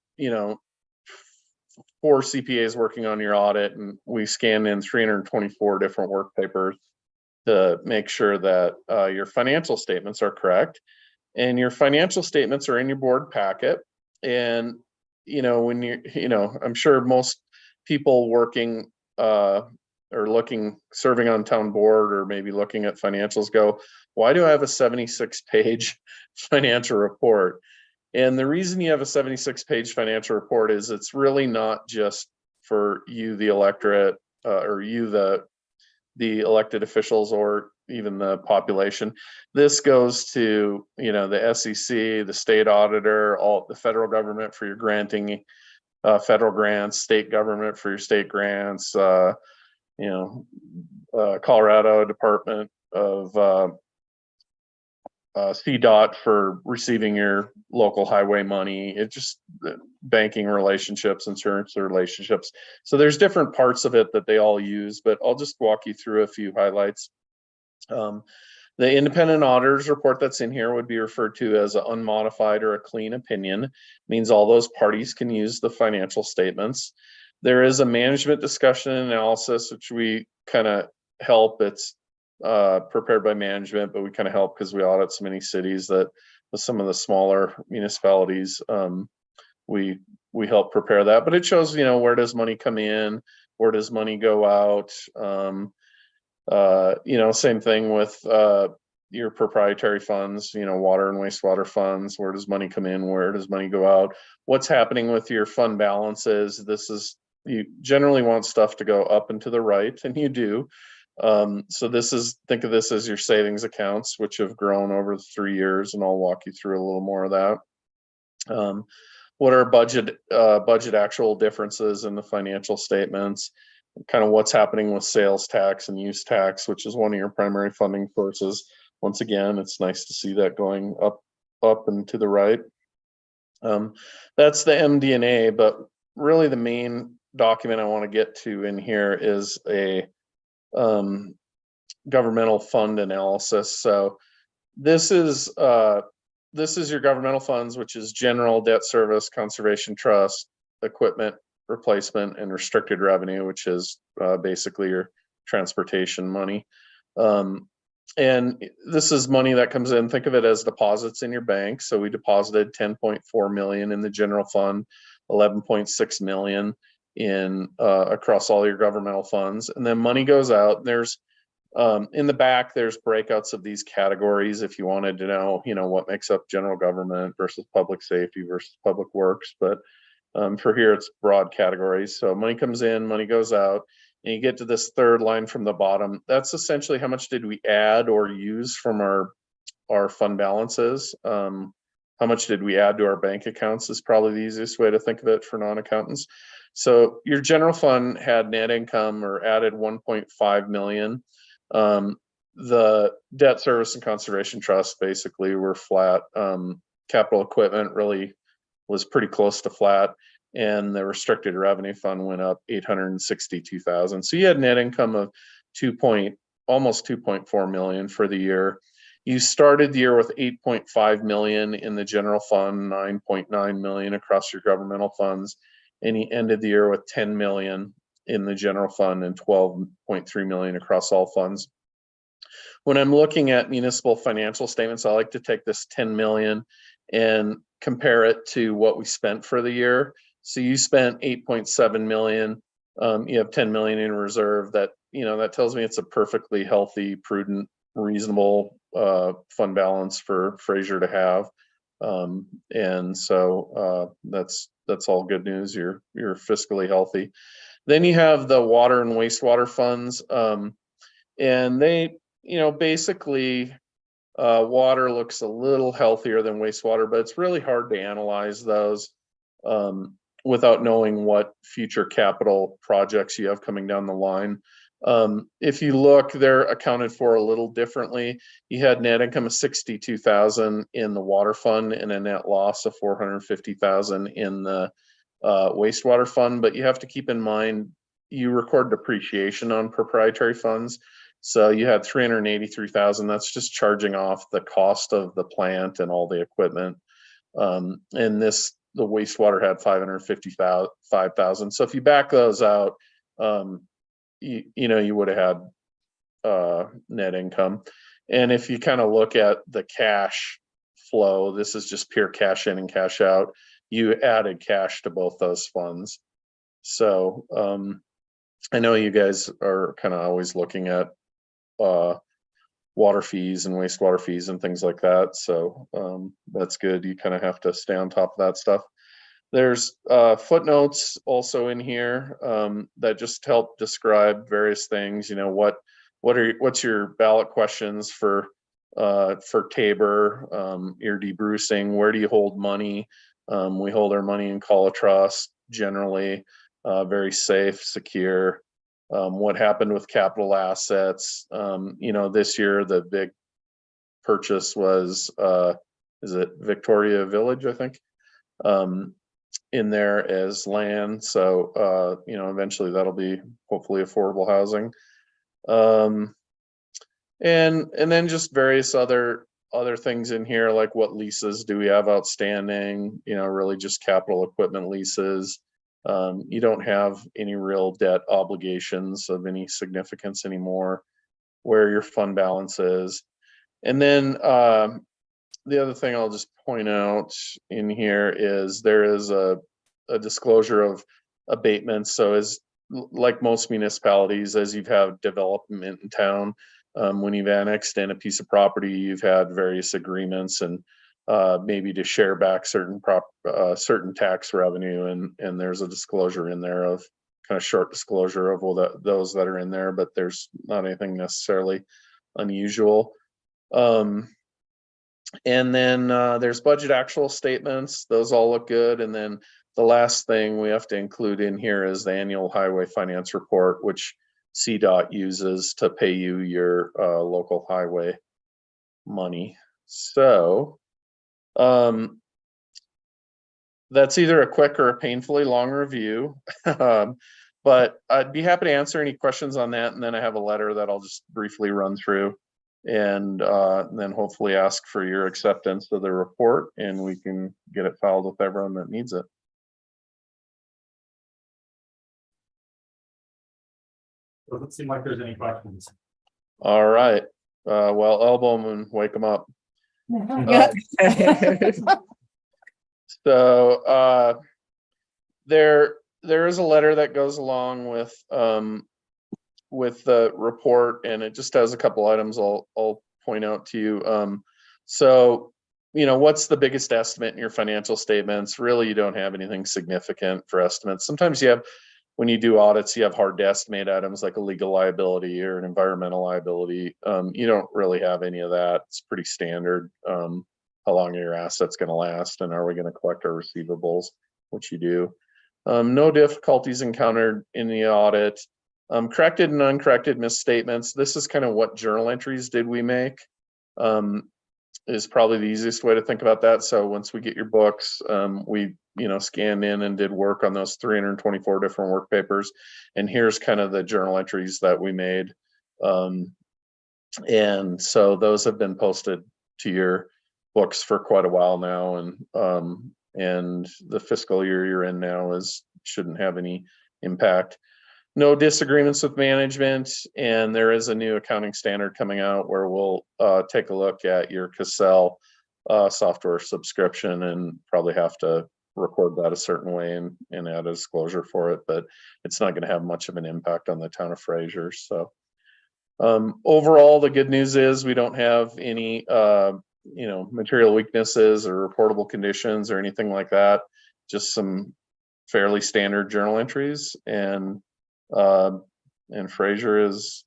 4 CPAs working on your audit, and we scanned in 324 different work papers to make sure that your financial statements are correct. And your financial statements are in your board packet. And, when I'm sure most people working or serving on town board or maybe looking at financials go, why do I have a 76-page financial report? And the reason you have a 76-page financial report is it's really not just for you, the electorate, or you, the elected officials, or even the population. This goes to, the SEC, the state auditor, all the federal government for your granting federal grants, state government for your state grants, Colorado Department of CDOT for receiving your local highway money. It just banking relationships, insurance relationships. So there's different parts of it that they all use, but I'll just walk you through a few highlights. The independent auditor's report that's in here would be referred to as an unmodified or a clean opinion. It means all those parties can use the financial statements. There is a management discussion and analysis, which we kind of help. It's prepared by management, but we kind of help because we audit so many cities that with some of the smaller municipalities, we help prepare that. But it shows, where does money come in, where does money go out. Same thing with your proprietary funds, water and wastewater funds. Where does money come in? Where does money go out? What's happening with your fund balances? You generally want stuff to go up and to the right, and you do. So think of this as your savings accounts, which have grown over 3 years, and I'll walk you through a little more of that. What are budget actual differences in the financial statements? Kind of what's happening with sales tax and use tax, which is one of your primary funding sources. Once again, it's nice to see that going up and to the right. That's the MD&A, but really the main document I want to get to in here is a governmental fund analysis. So this is your governmental funds, which is general, debt service, conservation trust, equipment replacement, and restricted revenue, which is basically your transportation money. And this is money that comes in. Think of it as deposits in your bank. So we deposited 10.4 million in the general fund, 11.6 million in across all your governmental funds, and then money goes out. There's in the back, there's breakouts of these categories if you wanted to know, what makes up general government versus public safety versus public works. But for here, it's broad categories. So money comes in, money goes out, and you get to this third line from the bottom. That's essentially how much did we add or use from our fund balances. How much did we add to our bank accounts is probably the easiest way to think of it for non-accountants. So your general fund had net income or added 1.5 million. The debt service and conservation trust basically were flat. Capital equipment really was pretty close to flat, and the restricted revenue fund went up 862,000. So you had net income of almost 2.4 million for the year. You started the year with 8.5 million in the general fund, 9.9 million across your governmental funds, and he ended the year with 10 million in the general fund and 12.3 million across all funds. When I'm looking at municipal financial statements, I like to take this 10 million and compare it to what we spent for the year. So you spent 8.7 million. You have 10 million in reserve. That, you know, that tells me it's a perfectly healthy, prudent, reasonable fund balance for Fraser to have. And so that's all good news. You're fiscally healthy. Then you have the water and wastewater funds, and they, you know, basically water looks a little healthier than wastewater, but it's really hard to analyze those without knowing what future capital projects you have coming down the line. If you look, they're accounted for a little differently. You had net income of 62,000 in the water fund and a net loss of 450,000 in the wastewater fund, but you have to keep in mind you record depreciation on proprietary funds. So you had 383,000. That's just charging off the cost of the plant and all the equipment. And the wastewater had 555,000. So if you back those out, you know, you would have had net income. And if you kind of look at the cash flow, this is just pure cash in and cash out. You added cash to both those funds. So I know you guys are kind of always looking at water fees and wastewater fees and things like that. So that's good. You kind of have to stay on top of that stuff. There's footnotes also in here that just help describe various things. You know, what's your ballot questions for Tabor, your debrucing, where do you hold money? We hold our money in call of trust, generally very safe, secure. What happened with capital assets? You know, this year the big purchase was is it Victoria Village, I think, in there as land. So you know, eventually that'll be hopefully affordable housing. And then just various other things in here, like what leases do we have outstanding, you know, really just capital equipment leases. You don't have any real debt obligations of any significance anymore, where your fund balance is. And then the other thing I'll just point out in here is there is a disclosure of abatements. So as like most municipalities, as you've had development in town, when you've annexed in a piece of property, you've had various agreements and maybe to share back certain tax revenue, and there's a disclosure in there of kind of short disclosure of those that are in there, but there's not anything necessarily unusual. And then there's budget actual statements. Those all look good. And then the last thing we have to include in here is the annual highway finance report, which CDOT uses to pay you your local highway money. So that's either a quick or a painfully long review. But I'd be happy to answer any questions on that. And then I have a letter that I'll just briefly run through, and then hopefully ask for your acceptance of the report, and we can get it filed with everyone that needs it. Doesn't seem like there's any questions. All right. Well, elbow them and wake them up. Yeah. So there is a letter that goes along with the report, and it just has a couple items I'll point out to you. So, you know, what's the biggest estimate in your financial statements? Really, you don't have anything significant for estimates. Sometimes you have, when you do audits, you have hard to estimate items like a legal liability or an environmental liability. You don't really have any of that. It's pretty standard. How long are your assets going to last, and are we going to collect our receivables, which you do. No difficulties encountered in the audit. Corrected and uncorrected misstatements. This is kind of what journal entries did we make, is probably the easiest way to think about that. So once we get your books, we, you know, scanned in and did work on those 324 different work papers. And here's kind of the journal entries that we made. And so those have been posted to your books for quite a while now. And and the fiscal year you're in now shouldn't have any impact. No disagreements with management, and there is a new accounting standard coming out where we'll take a look at your Cassell software subscription and probably have to record that a certain way and add a disclosure for it, but it's not going to have much of an impact on the town of Fraser. So overall, the good news is we don't have any material weaknesses or reportable conditions or anything like that. Just some fairly standard journal entries, and Fraser is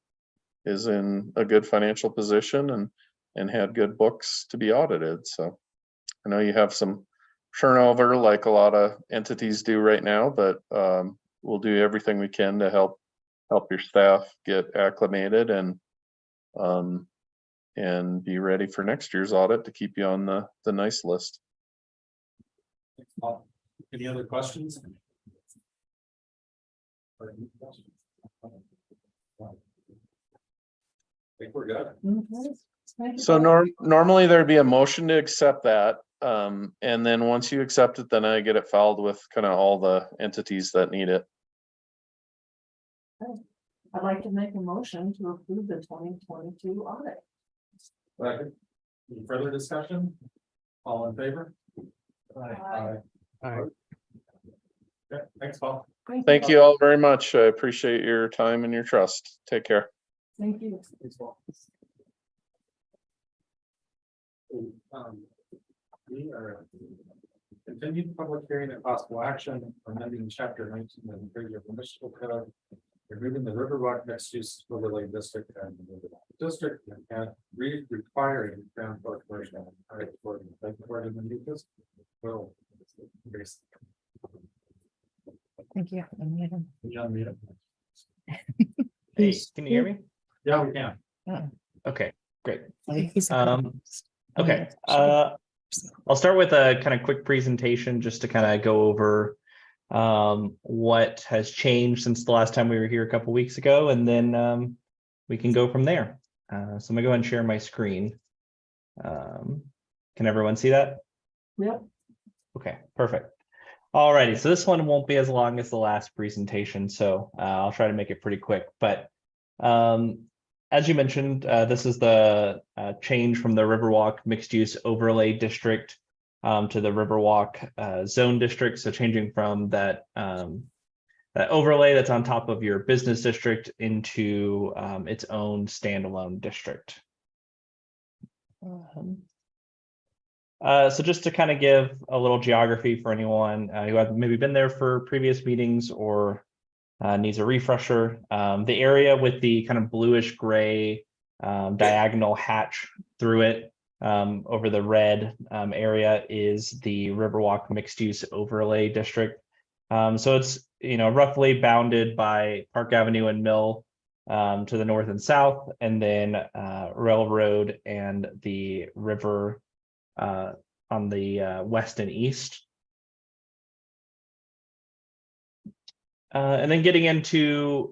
in a good financial position and had good books to be audited. So I know you have some turnover like a lot of entities do right now, but we'll do everything we can to help your staff get acclimated and be ready for next year's audit to keep you on the nice list. Any other questions? I think we're good. Thank you. So normally there'd be a motion to accept that. And then once you accept it, then I get it filed with kind of all the entities that need it. I'd like to make a motion to approve the 2022 audit. Second. Any further discussion? All in favor? Aye. Aye. Okay, thanks, Paul. Thank you all very much. I appreciate your time and your trust. Take care. Thank you. Thanks, Paul. We are continued public hearing and possible action amending chapter 19 of the Fraser Municipal Code, removing the Riverwalk mixed use overlay district and the district and requiring ground floor commercial. Thank you for the new business. Well, Grace, Thank you. you unmute it. Hey, can you hear me? Yeah, we can. Okay, great. He's Okay, I'll start with a kind of quick presentation just to kind of go over what has changed since the last time we were here a couple weeks ago, and then we can go from there. So I'm gonna go ahead and share my screen. Can everyone see that? Yep. Okay, perfect. Alrighty, so this one won't be as long as the last presentation, so I'll try to make it pretty quick. But as you mentioned, this is the change from the Riverwalk mixed-use overlay district to the Riverwalk zone district. So changing from that that overlay that's on top of your business district into its own standalone district. So just to kind of give a little geography for anyone who has maybe been there for previous meetings or needs a refresher, the area with the kind of bluish gray diagonal hatch through it over the red area is the Riverwalk mixed use overlay district. So it's, roughly bounded by Park Avenue and Mill to the north and south, and then Railroad and the river on the west and east. And then getting into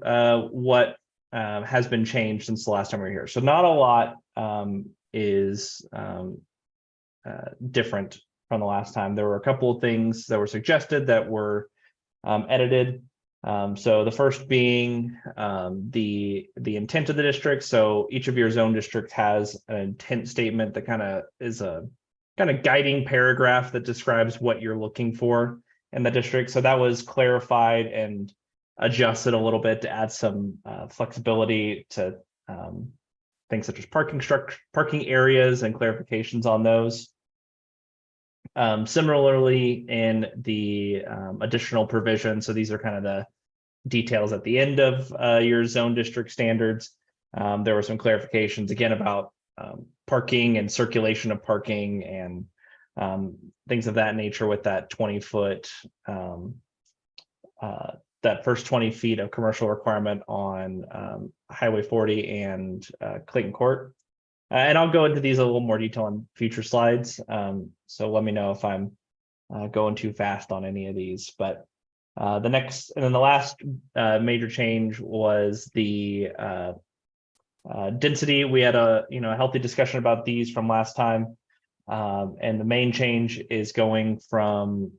what has been changed since the last time we were here. So not a lot is different from the last time. There were a couple of things that were suggested that were edited. So the first being the intent of the district. So each of your zone districts has an intent statement that kind of is a kind of guiding paragraph that describes what you're looking for in the district. So that was clarified and adjusted a little bit to add some flexibility to things such as parking areas and clarifications on those. Similarly, in the additional provision, so these are kind of the details at the end of your zone district standards. There were some clarifications again about parking and circulation of parking and things of that nature with that 20-foot, that first 20 feet of commercial requirement on Highway 40 and Clayton Court. And I'll go into these a little more detail on future slides. So let me know if I'm going too fast on any of these. But the next and then the last major change was the density. We had a healthy discussion about these from last time. And the main change is going from,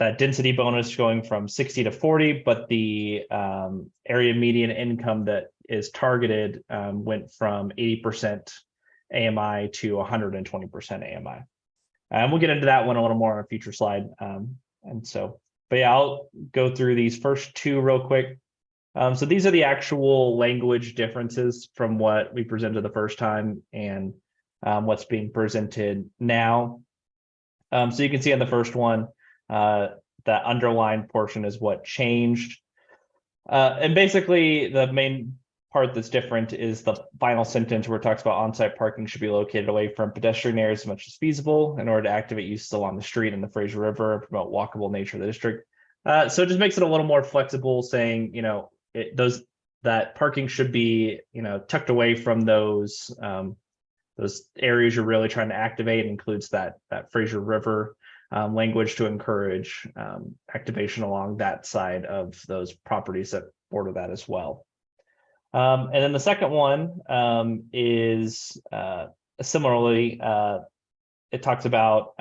that density bonus going from 60 to 40, but the area median income that is targeted went from 80% AMI to 120% AMI. And we'll get into that one a little more on a future slide. But yeah, I'll go through these first two real quick. So these are the actual language differences from what we presented the first time and what's being presented now. So you can see on the first one, that underlined portion is what changed. And basically the main part that's different is the final sentence where it talks about on-site parking should be located away from pedestrian areas as much as feasible in order to activate uses along the street and the Fraser River and promote walkable nature of the district. So it just makes it a little more flexible, saying, that parking should be, tucked away from those areas you're really trying to activate. It includes that Fraser River language to encourage activation along that side of those properties that border that as well. And then the second one is similarly, it talks about,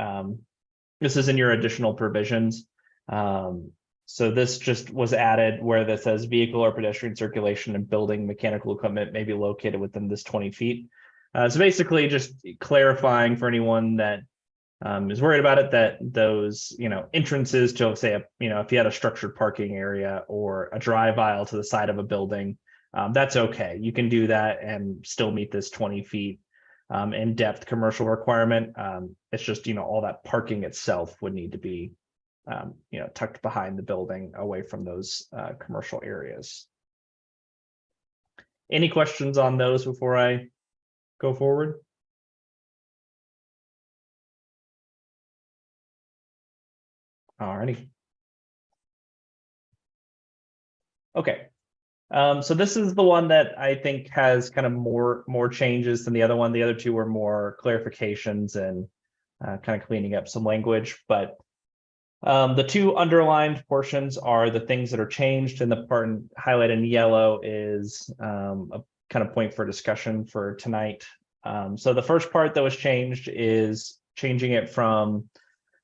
this is in your additional provisions. So this just was added where that says vehicle or pedestrian circulation and building mechanical equipment may be located within this 20 feet. So basically just clarifying for anyone that is worried about it, that those, entrances to, say, if you had a structured parking area or a drive aisle to the side of a building, that's okay. You can do that and still meet this 20 feet in-depth commercial requirement. It's just, all that parking itself would need to be, tucked behind the building away from those commercial areas. Any questions on those before I go forward? Alrighty. Okay. So this is the one that I think has kind of more changes than the other one. The other two were more clarifications and kind of cleaning up some language, but the two underlined portions are the things that are changed, and the part highlighted in yellow is a kind of point for discussion for tonight. So the first part that was changed is changing it from,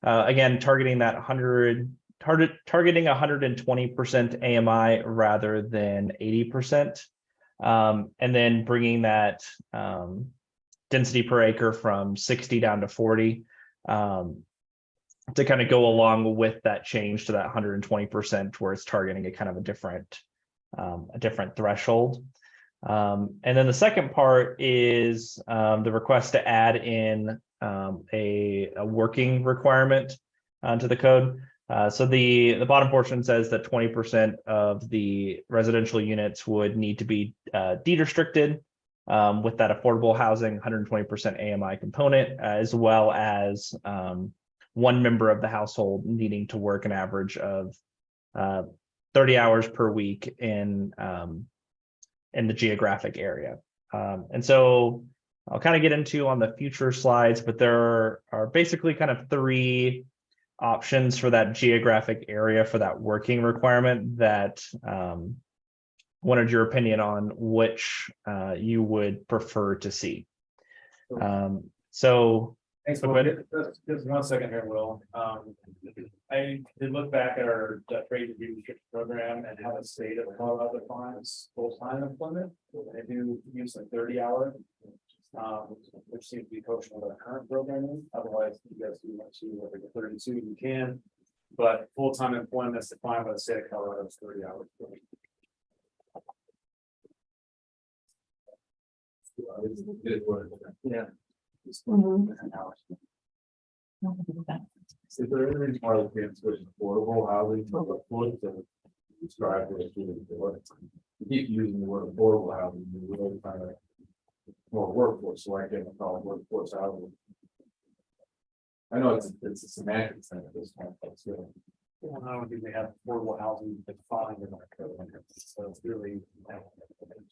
again, targeting that targeting 120% AMI rather than 80%, and then bringing that density per acre from 60 down to 40, to kind of go along with that change to that 120%, where it's targeting a kind of a different threshold. And then the second part is the request to add in a working requirement to the code. So the bottom portion says that 20% of the residential units would need to be deed restricted with that affordable housing 120% AMI component, as well as one member of the household needing to work an average of 30 hours per week in the geographic area. And so I'll kind of get into on the future slides, but there are basically kind of three options for that geographic area for that working requirement that wanted your opinion on which you would prefer to see. So Thanks, Will. Just 1 second here, Will. I did look back at our trade leadership program and how the state of Colorado defines full-time employment. They do use like 30 hours, which seems to be coaching with our current programming. Otherwise, you guys do want to work at 32, you can. But full-time employment is defined by the state of Colorado as 30 hours per week. Yeah. Mm-hmm. Is there any reason why we can't switch affordable housing to affordable to describe what it's doing for it? We keep using the word affordable housing, we really kind of more workforce, so I can't call it workforce housing. I know it's a semantic thing at this point, but it's really. Well, I don't think they have affordable housing defined in our code, so it's really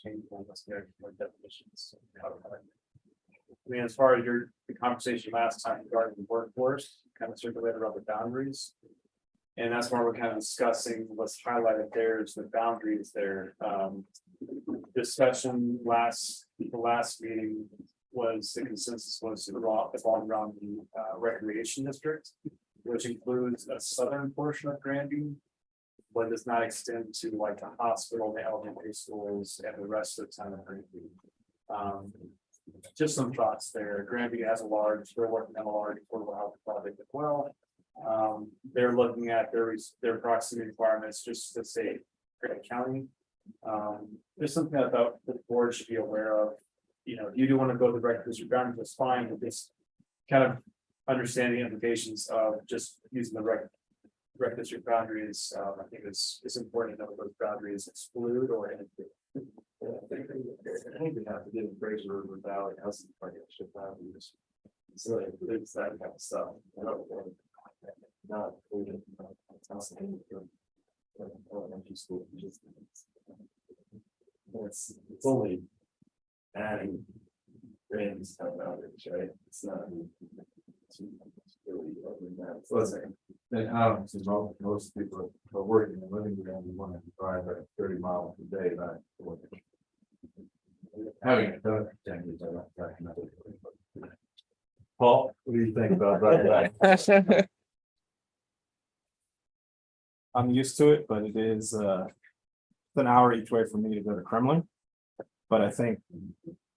change on the definitions. I mean, as far as the conversation last time regarding the workforce, kind of circulated around the boundaries. And that's why we're kind of discussing what's highlighted there is the boundaries there. Discussion the last meeting was, the consensus was to revolve around the recreation district, which includes a southern portion of Granby, but does not extend to like the hospital, the elementary schools, and the rest of the town of Granby. Just some thoughts there. Granby has they're working on a large affordable housing project as well. They're looking at their proximity requirements just to say Granby County. There's something I thought the board should be aware of. You know, if you do want to go the rec district boundaries, that's fine, but this kind of understanding the implications of just using the rec district boundaries, I think it's important to know those boundaries exclude or integrate. I think we have to do Fraser River Valley housing partnership values. So it's that kind of stuff. Not included. Elementary school. It's only adding Granby's kind of boundaries, right? It's not. Really opening that. So it's like, and since most people are working and living around, you want to drive at 30 miles a day, not having it done for 10 years. I'm not tracking that. Paul, what do you think about that? I'm used to it, but it is an hour each way for me to go to Kremlin. But I think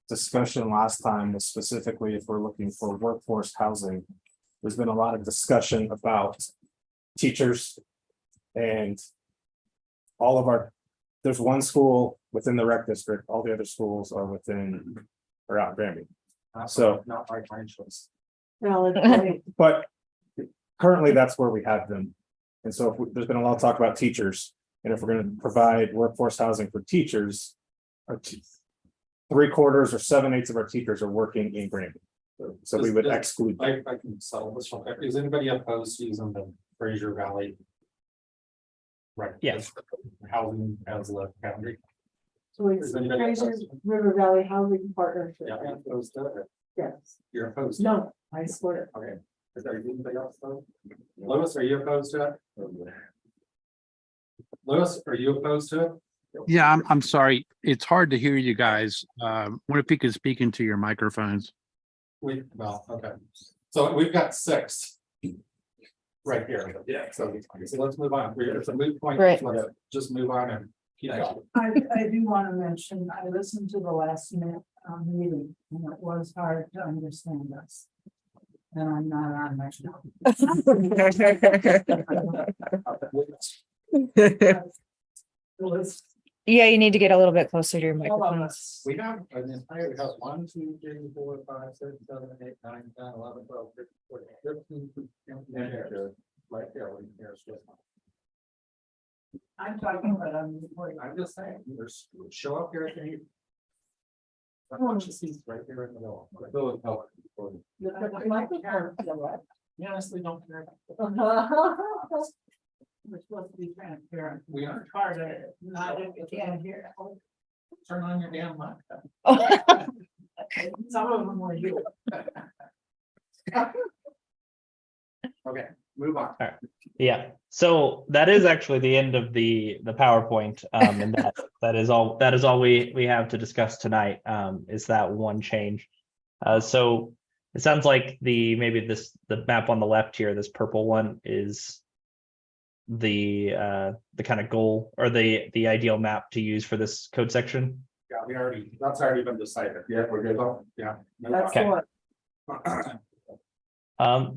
discussion last time was specifically if we're looking for workforce housing. There's been a lot of discussion about teachers and all of there's one school within the rec district, all the other schools are out Granby. So not by my choice. Well, But currently that's where we have them. And so there's been a lot of talk about teachers. And if we're going to provide workforce housing for teachers, 3/4 or 7/8 of our teachers are working in Granby. So we would exclude. I can settle this one. Is anybody opposed to using the Fraser Valley? Right. Yes. Housing as a boundary. so it's Fraser River Valley Housing Partnership. Yeah, I'm opposed to it. Yes, You're opposed. no, I support it. Okay. Is there anybody else? Louis, are you opposed to it? Louis, are you opposed to it? Yeah, I'm sorry. It's hard to hear you guys. What if you could speak into your microphones? Okay. So we've got 6. Right here. Yeah. So let's move on. It's a moot point. Right. Let's just move on and keep going. I do want to mention, I listened to the last minute meeting, and it was hard to understand us. And I'm not on my show. Yeah, you need to get a little bit closer to your All of microphone. us. We have, we have 1, 2, 3, 4, 5, 6, 7, 8, 9, 10, 11, 12, 13, 14, 15. Right there. I'm talking about, I'm just saying, there's show up here at the. A bunch of seats right there in the middle. You honestly don't care. We're supposed to be transparent. We are. Part of it, not if you can't hear. Turn on your damn mic. Some of them were you. Okay, move on. Yeah, so that is actually the end of the PowerPoint, and that is all we have to discuss tonight. Is that one change? So it sounds like the map on the left here, this purple one, is the kind of goal or the ideal map to use for this code section. Yeah, that's already been decided. Yeah, we're good. Yeah. That's Okay. what.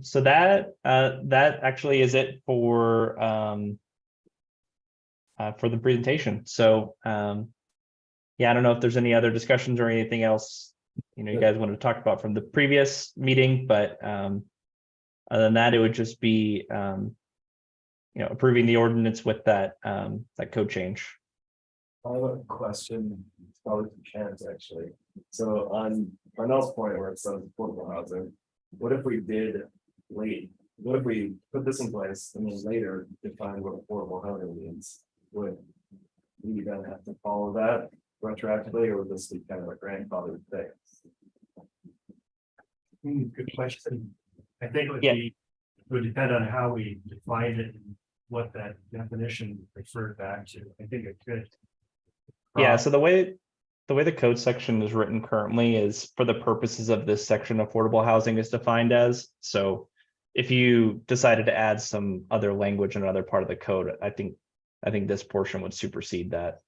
So that actually is it for the presentation. So yeah, I don't know if there's any other discussions or anything else you guys wanted to talk about from the previous meeting, but other than that, it would just be approving the ordinance with that code change. I have a question, it's probably for Chance actually. So on Parnell's point where it says affordable housing, what if we put this in place and then later define what affordable housing means? Would we then have to follow that retroactively, or would this be kind of a grandfathered thing? Good question. I think it would depend on how we define it and what that definition referred back to. I think it could. Yeah, so the way the way the code section is written currently is for the purposes of this section, affordable housing is defined as. So if you decided to add some other language in another part of the code, I think this portion would supersede that.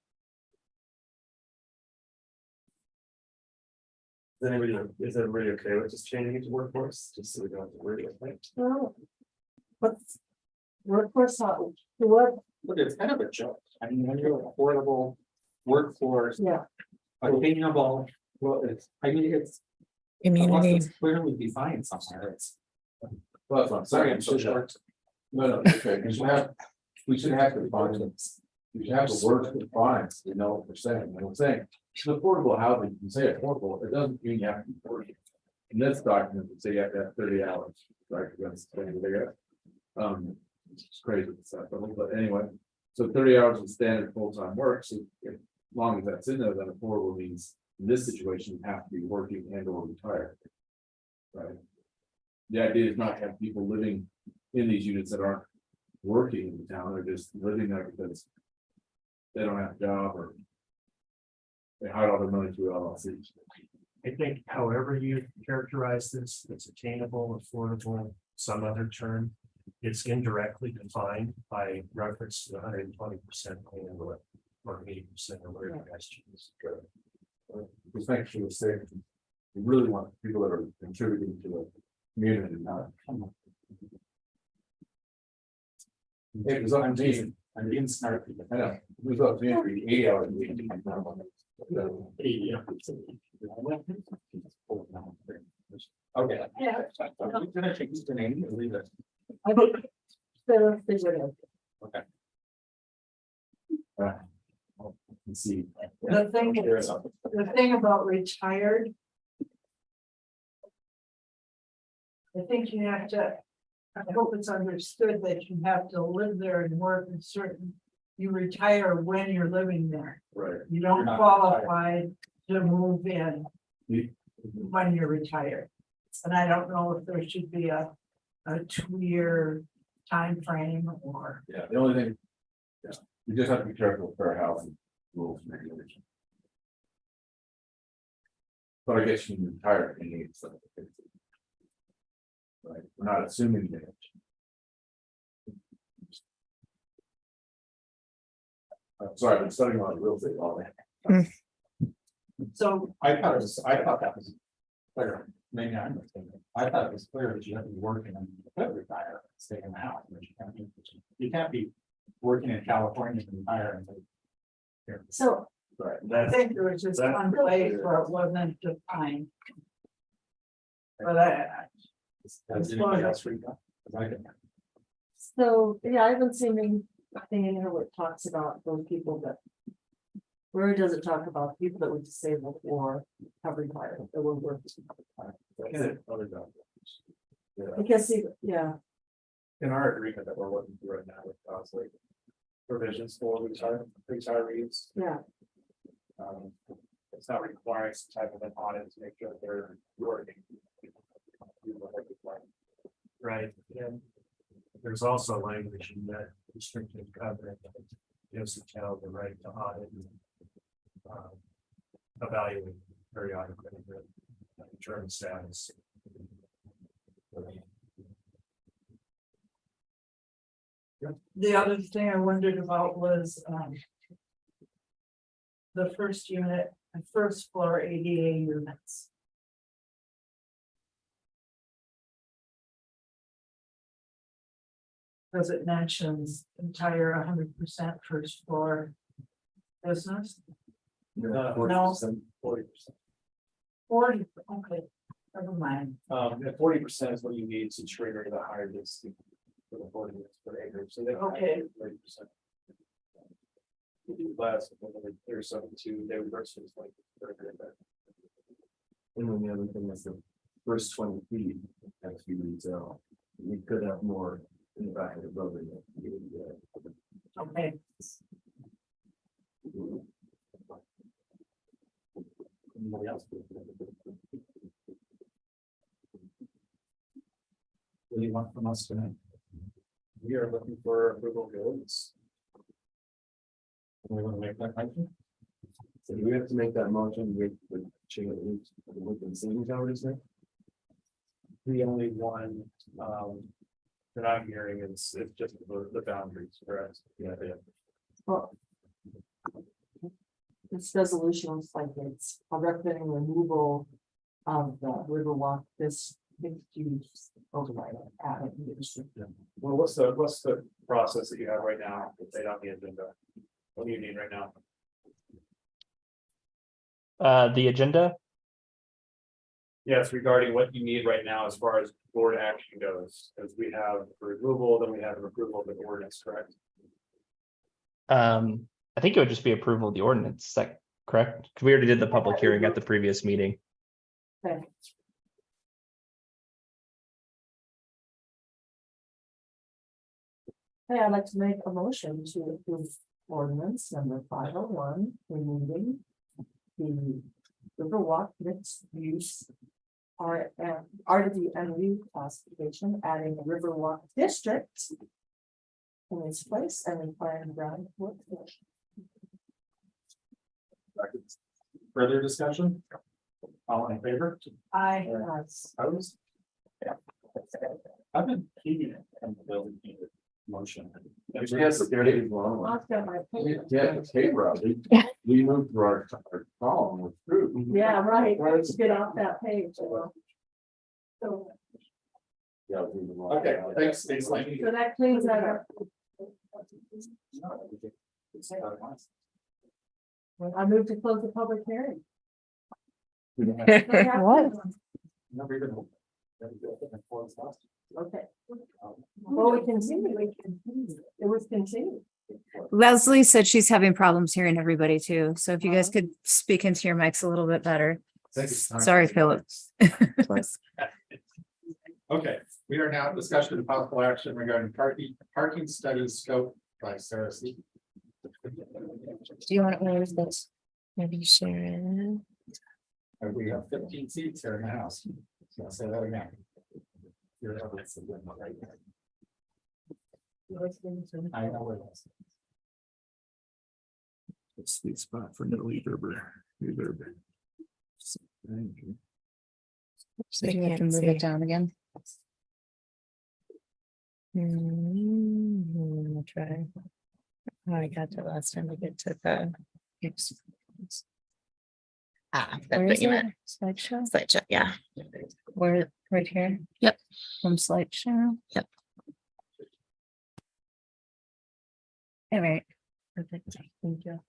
Is everybody okay with just changing it to workforce, just so we don't have to worry about it? Well, but workforce, what, But it's kind of a joke. I mean, when you're affordable workforce, yeah, attainable, well, I mean, it's. Immunity. Unless it's clearly defined somewhere, it's. Well, that's what I'm Sorry, saying. I'm so short. No, okay, we should have to define them. We should have the words defined, so we know what we're saying. And I'm saying, it's affordable housing, you say affordable, it doesn't mean you have to be working. In this document, we say you have to have 30 hours, right? That's what they got. It's crazy stuff, but anyway, so 30 hours is standard full-time work, so as long as that's in there, then affordable means in this situation, you have to be working and or retired. Right? The idea is not to have people living in these units that aren't working in the town, they're just living there because they don't have a job or they hide all their money through LLCs. I think however you characterize this, it's attainable, affordable, some other term. It's indirectly defined by reference to the 120% or 80% or whatever you guys choose. Because thanks for the saying, we really want people that are contributing to the community, not. It was up to me, I'm being smart. I know, it was up to me for the 8 hours. Okay. Yeah. I'm gonna change the name and leave it. I think. So, figurative. Let's see. The thing about retired. I think you have to, I hope it's understood that you have to live there and work in certain, you retire when you're living there. Right. You don't You're not qualify to move in You- when you're retired. And I don't know if there should be a 2-year time frame or. Yeah, the only thing, yeah, you just have to be careful with fair housing rules and regulations. But I guess you can retire and you need something. Right, we're not assuming that. I'm sorry, I've been studying a lot of real estate all day. So, I thought that was clear. Maybe I'm mistaken. I thought it was clear that you have to be working and you could retire, stay in the house, but you can't be working in California and retire. so Right. I think there was just one place where it wasn't defined. But Does anybody else read that? 'Cause I didn't. so, yeah, I haven't seen anything in here where it talks about those people that. Where does it talk about people that were disabled or have retired, that were working? I guess, yeah, In our agreement that we're working through right now with like provisions for retirees. yeah, It's not requiring some type of an audit to make sure that they're working. Right, and there's also language in that restricted covenant that gives the town the right to audit and evaluate periodically the term status. the other thing I wondered about was, the first unit, the first floor ADA units. Because it mentions entire 100% first floor business. No. 40%. 40, okay, never mind. 40% is what you need to trigger the higher density for the 40 units per acre, so they. Okay. 30%. You do less, there's something to their versus like. And then the other thing is the first 20 feet has to be retail. We could have more in the back of the building. Okay, Anybody else? What do you want from us tonight? We are looking for approval goals. We want to make that motion? So we we have to make that motion with change with the savings already there? The only one, that I'm hearing is just the boundaries, correct? Yeah, yeah. Well, this resolution looks like it's recommending removal of the Riverwalk, this mixed use overlay. Well, what's the process that you have right now, to say on the agenda? What do you need right now? The agenda, Yes, regarding what you need right now as far as board action goes, because we have removal, then we have an approval of the ordinance, correct? I think it would just be approval of the ordinance, is that correct? 'Cause we already did the public hearing at the previous meeting. Okay. Hey, I'd like to make a motion to approve ordinance number 501, removing the Riverwalk mixed use RDMU classification, adding the Riverwalk district in its place and requiring ground. Further discussion? All in favor? Opposed? Yeah. I've been keeping it in the building motion. Yes, there it is. Yeah, it's hey, Rob, we moved through our column with fruit. Yeah, right, let's get off that page. So Yeah. Okay, thanks, Stacey. that cleans that up. I move to close the public hearing. What? Okay. Well, we continue. It was continued. Leslie said she's having problems hearing everybody too. So if you guys could speak into your mics a little bit better. Sorry, Philip. Okay, we are now discussing the possible action regarding parking study scope by Sarah C. Do you want to where's this? Maybe share it. We have 15 seats here in the house. So I'll say that again. I know where it is. Sweet spot for no reverb. So you have to move it down again. I'll try. Oh, I got to last time to get to the. That's Where what is you it? meant. Slideshow? Slideshow, yeah. Where, right here? Yep. From slideshow? Yep. All right. Perfect. Thank you.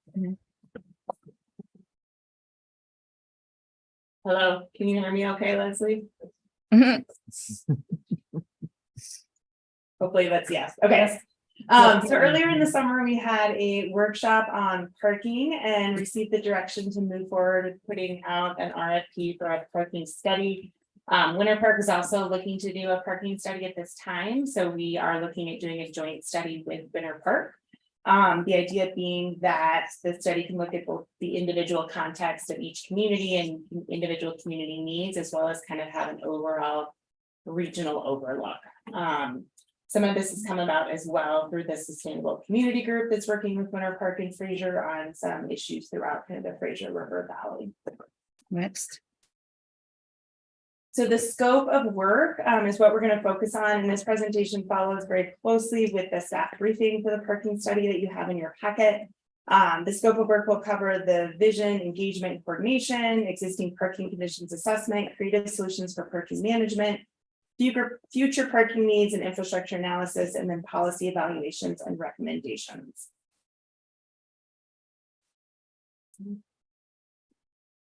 Hello, can you hear me okay, Leslie? Mhm. Hopefully that's yes. Okay. So earlier in the summer, we had a workshop on parking and received the direction to move forward with putting out an RFP for a parking study. Winter Park is also looking to do a parking study at this time, so we are looking at doing a joint study with Winter Park. The idea being that the study can look at both the individual context of each community and individual community needs, as well as kind of have an overall regional overlook. Some of this has come about as well through the sustainable community group that's working with Winter Park and Fraser on some issues throughout kind of the Fraser River Valley. Next. So the scope of work is what we're going to focus on, and this presentation follows very closely with the staff briefing for the parking study that you have in your packet. The scope of work will cover the vision, engagement, and coordination, existing parking conditions assessment, creative solutions for parking management, future parking needs and infrastructure analysis, and then policy evaluations and recommendations.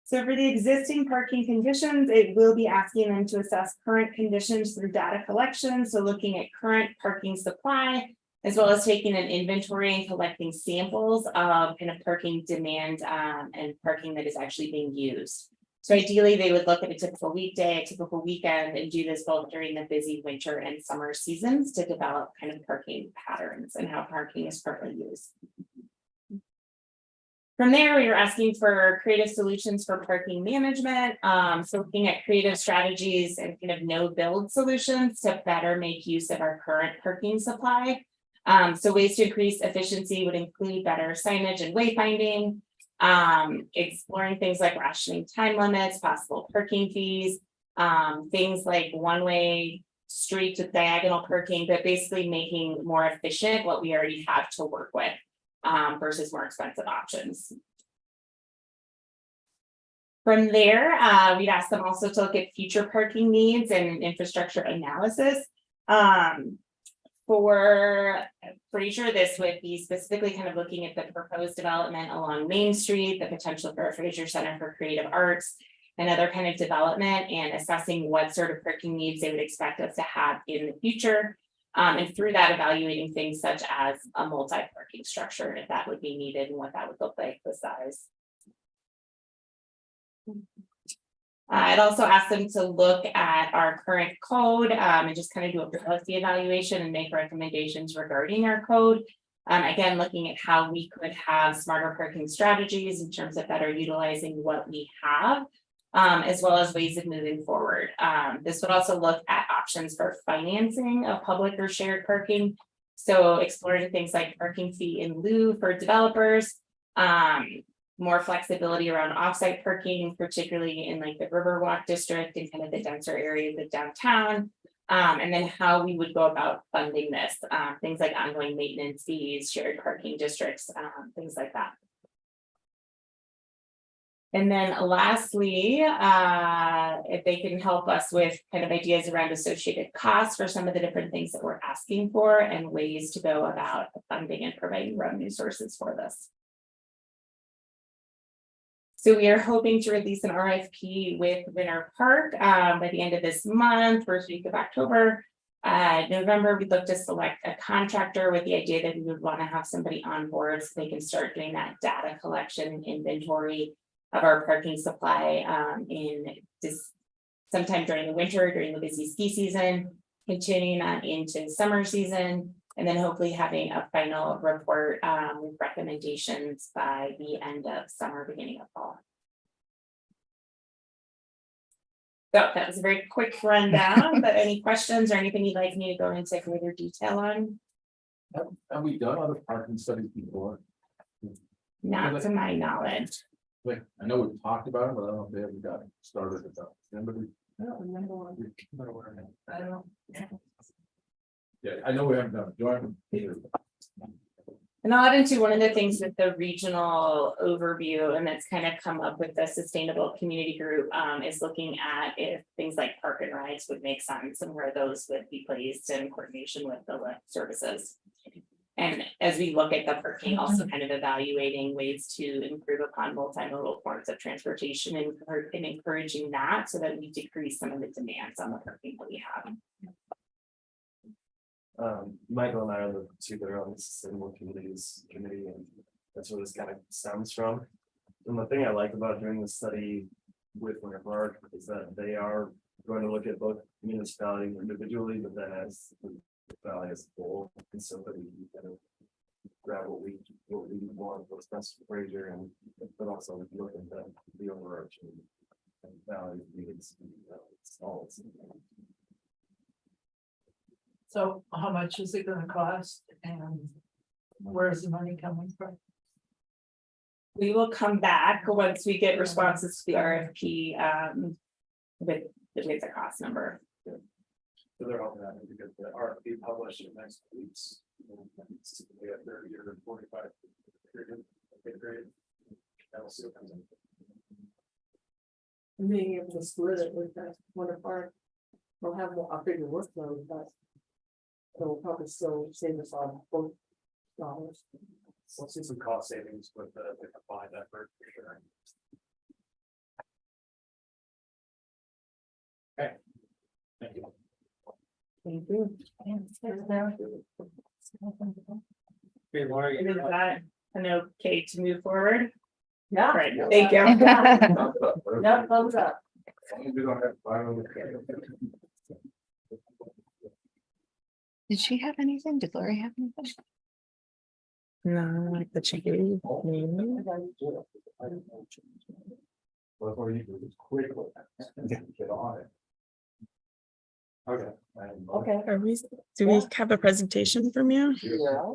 So for the existing parking conditions, it will be asking them to assess current conditions through data collection. So looking at current parking supply, as well as taking an inventory and collecting samples of kind of parking demand and parking that is actually being used. So ideally, they would look at a typical weekday, a typical weekend, and do this both during the busy winter and summer seasons to develop kind of parking patterns and how parking is currently used. From there, we were asking for creative solutions for parking management. So looking at creative strategies and kind of no build solutions to better make use of our current parking supply. So ways to increase efficiency would include better signage and wayfinding, Exploring things like rationing time limits, possible parking fees, things like one-way streets with diagonal parking, but basically making more efficient what we already have to work with, versus more expensive options. From there, we'd ask them also to look at future parking needs and infrastructure analysis. For Fraser, this would be specifically kind of looking at the proposed development along Main Street, the potential for a Fraser Center for Creative Arts, and other kind of development, and assessing what sort of parking needs they would expect us to have in the future. And through that, evaluating things such as a multi-parking structure, if that would be needed, and what that would look like, the size. I'd also ask them to look at our current code and just kind of do a policy evaluation and make recommendations regarding our code. Again, looking at how we could have smarter parking strategies in terms of better utilizing what we have, as well as ways of moving forward. This would also look at options for financing of public or shared parking. So exploring things like parking fee in lieu for developers, more flexibility around offsite parking, particularly in like the Riverwalk district and kind of the denser areas of downtown. And then how we would go about funding this, things like ongoing maintenance fees, shared parking districts, things like that. And then lastly, if they can help us with kind of ideas around associated costs for some of the different things that we're asking for and ways to go about funding and providing revenue sources for this. So we are hoping to release an RFP with Winter Park by the end of this month, first week of October. November, we look to select a contractor with the idea that we would want to have somebody on board so they can start doing that data collection and inventory of our parking supply in this sometime during the winter, during the busy ski season, continuing on into summer season, and then hopefully having a final report with recommendations by the end of summer, beginning of fall. So that was a very quick rundown, but any questions or anything you'd like me to go into further detail on? Have we done other parking studies before? Not to my knowledge. Like, I know we've talked about it, but I don't know if they ever got started about. Remember? I don't remember one. I don't. Yeah, I know we haven't done a joint either. And I'll add into one of the things with the regional overview, and that's kind of come up with the sustainable community group, is looking at if things like park and rides would make sense and where those would be placed in coordination with the lift services. And as we look at the parking, also kind of evaluating ways to improve upon multimodal forms of transportation and encouraging that so that we decrease some of the demands on the parking that we have. Michael and I are the two that are on the Sustainable Communities Committee, and that's where this kind of stems from. And the thing I like about doing this study with Winter Park is that they are going to look at both municipalities individually, but then as the valley as a whole, and so that we can kind of grab what we want, what's best for Fraser, and but also look at the overarching valley needs. So how much is it gonna cost and where's the money coming from? We will come back once we get responses to the RFP with the cost number. So they're hoping that we get the RFP published in the next weeks. We have 30 or 45 period. That will see what comes in. And being able to split it with that Winter Park, we'll have a bigger workload, but it'll probably still save us on both dollars. We'll see some cost savings with the combined effort for sure. Okay. Thank you. Thank you. Okay, Laura, Is that an okay to move forward? Yeah. Right, thank you. Yeah, thumbs up. We don't have final. Did she have anything? Did Lori have anything? No, like the chicken. Before you do this quickly. Get on it. Okay. Okay. Are we, do we have a presentation from you? Yeah.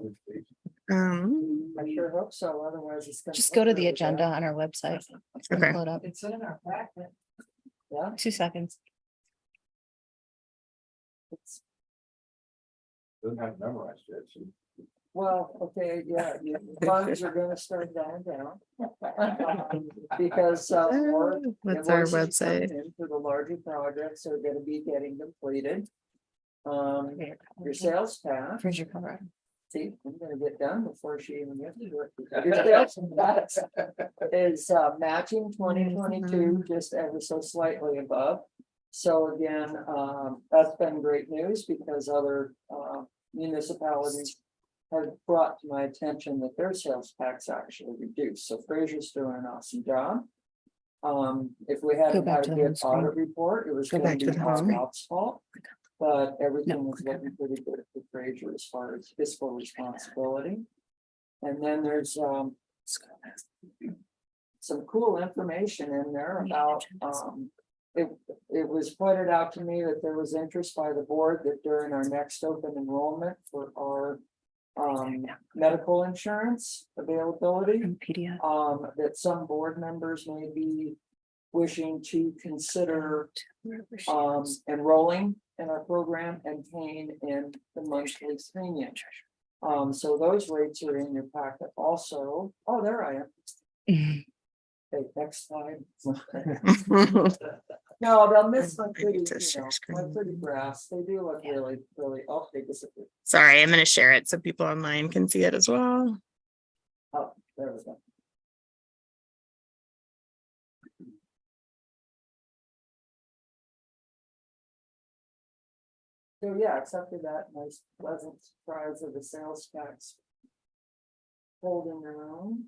I sure hope so, otherwise it's. gonna Just look go to the really agenda bad. on our website. Okay. Pull it up. It's in our packet. Yeah. 2 seconds. It's, Doesn't have memorized yet. well, okay, yeah, your funds are gonna start dying down. Because, more What's our invoices coming website? in for the larger projects are gonna be getting completed. Your sales tax, Fraser cover. see, I'm gonna get done before she even gets to it. Your sales tax is matching 2022, just ever so slightly above. So again, that's been great news because other municipalities have brought to my attention that their sales tax actually reduced. So Fraser's doing an awesome job. If we hadn't back had to a the home good screen. audit report, it was Go gonna back to be the home our screen. ops fault. But everything No, was click looking pretty good for Fraser as far as fiscal responsibility. And then there's some cool information in there about it was pointed out to me that there was interest by the board that during our next open enrollment for our medical insurance availability, PDF. that some board members may be wishing to consider enrolling in our program and paying in the monthly premium. So those rates are in your packet also. Oh, there I am. Okay, next slide. No, they'll miss my pretty, It's a share my pretty screen. graphs. They do look really, really, oh, they disappear. Sorry, I'm gonna share it so people online can see it as well. Oh, there we go. So yeah, accepted that nice pleasant surprise of the sales tax. Holding their own.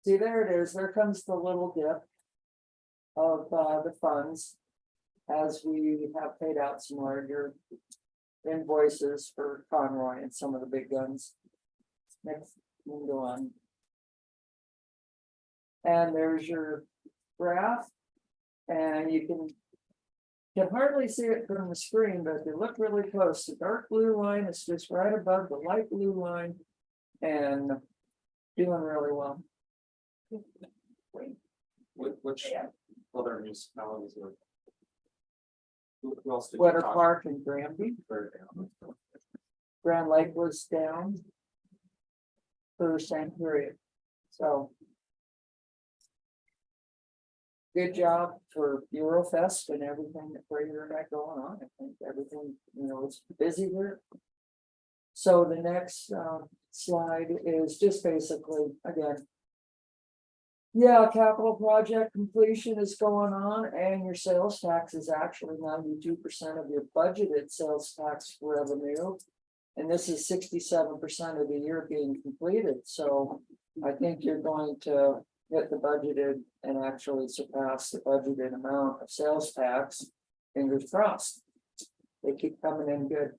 See, there it is. There comes the little dip of the funds as we have paid out some larger invoices for Conroy and some of the big guns. Next, we can go on. And there's your graph. And you can hardly see it from the screen, but if you look really close, the dark blue line is just right above the light blue line and doing really well. Which other municipalities are? Who else did you Wetter talk Park and Granby, to? Grand Lake was down for the same period, so. Good job for Eurofest and everything that Fraser got going on. I think everything, is busy here. So the next slide is just basically, again. Yeah, capital project completion is going on and your sales tax is actually 92% of your budgeted sales tax revenue. And this is 67% of the year being completed, so I think you're going to hit the budgeted and actually surpass the budgeted amount of sales tax. Fingers crossed. They keep coming in good.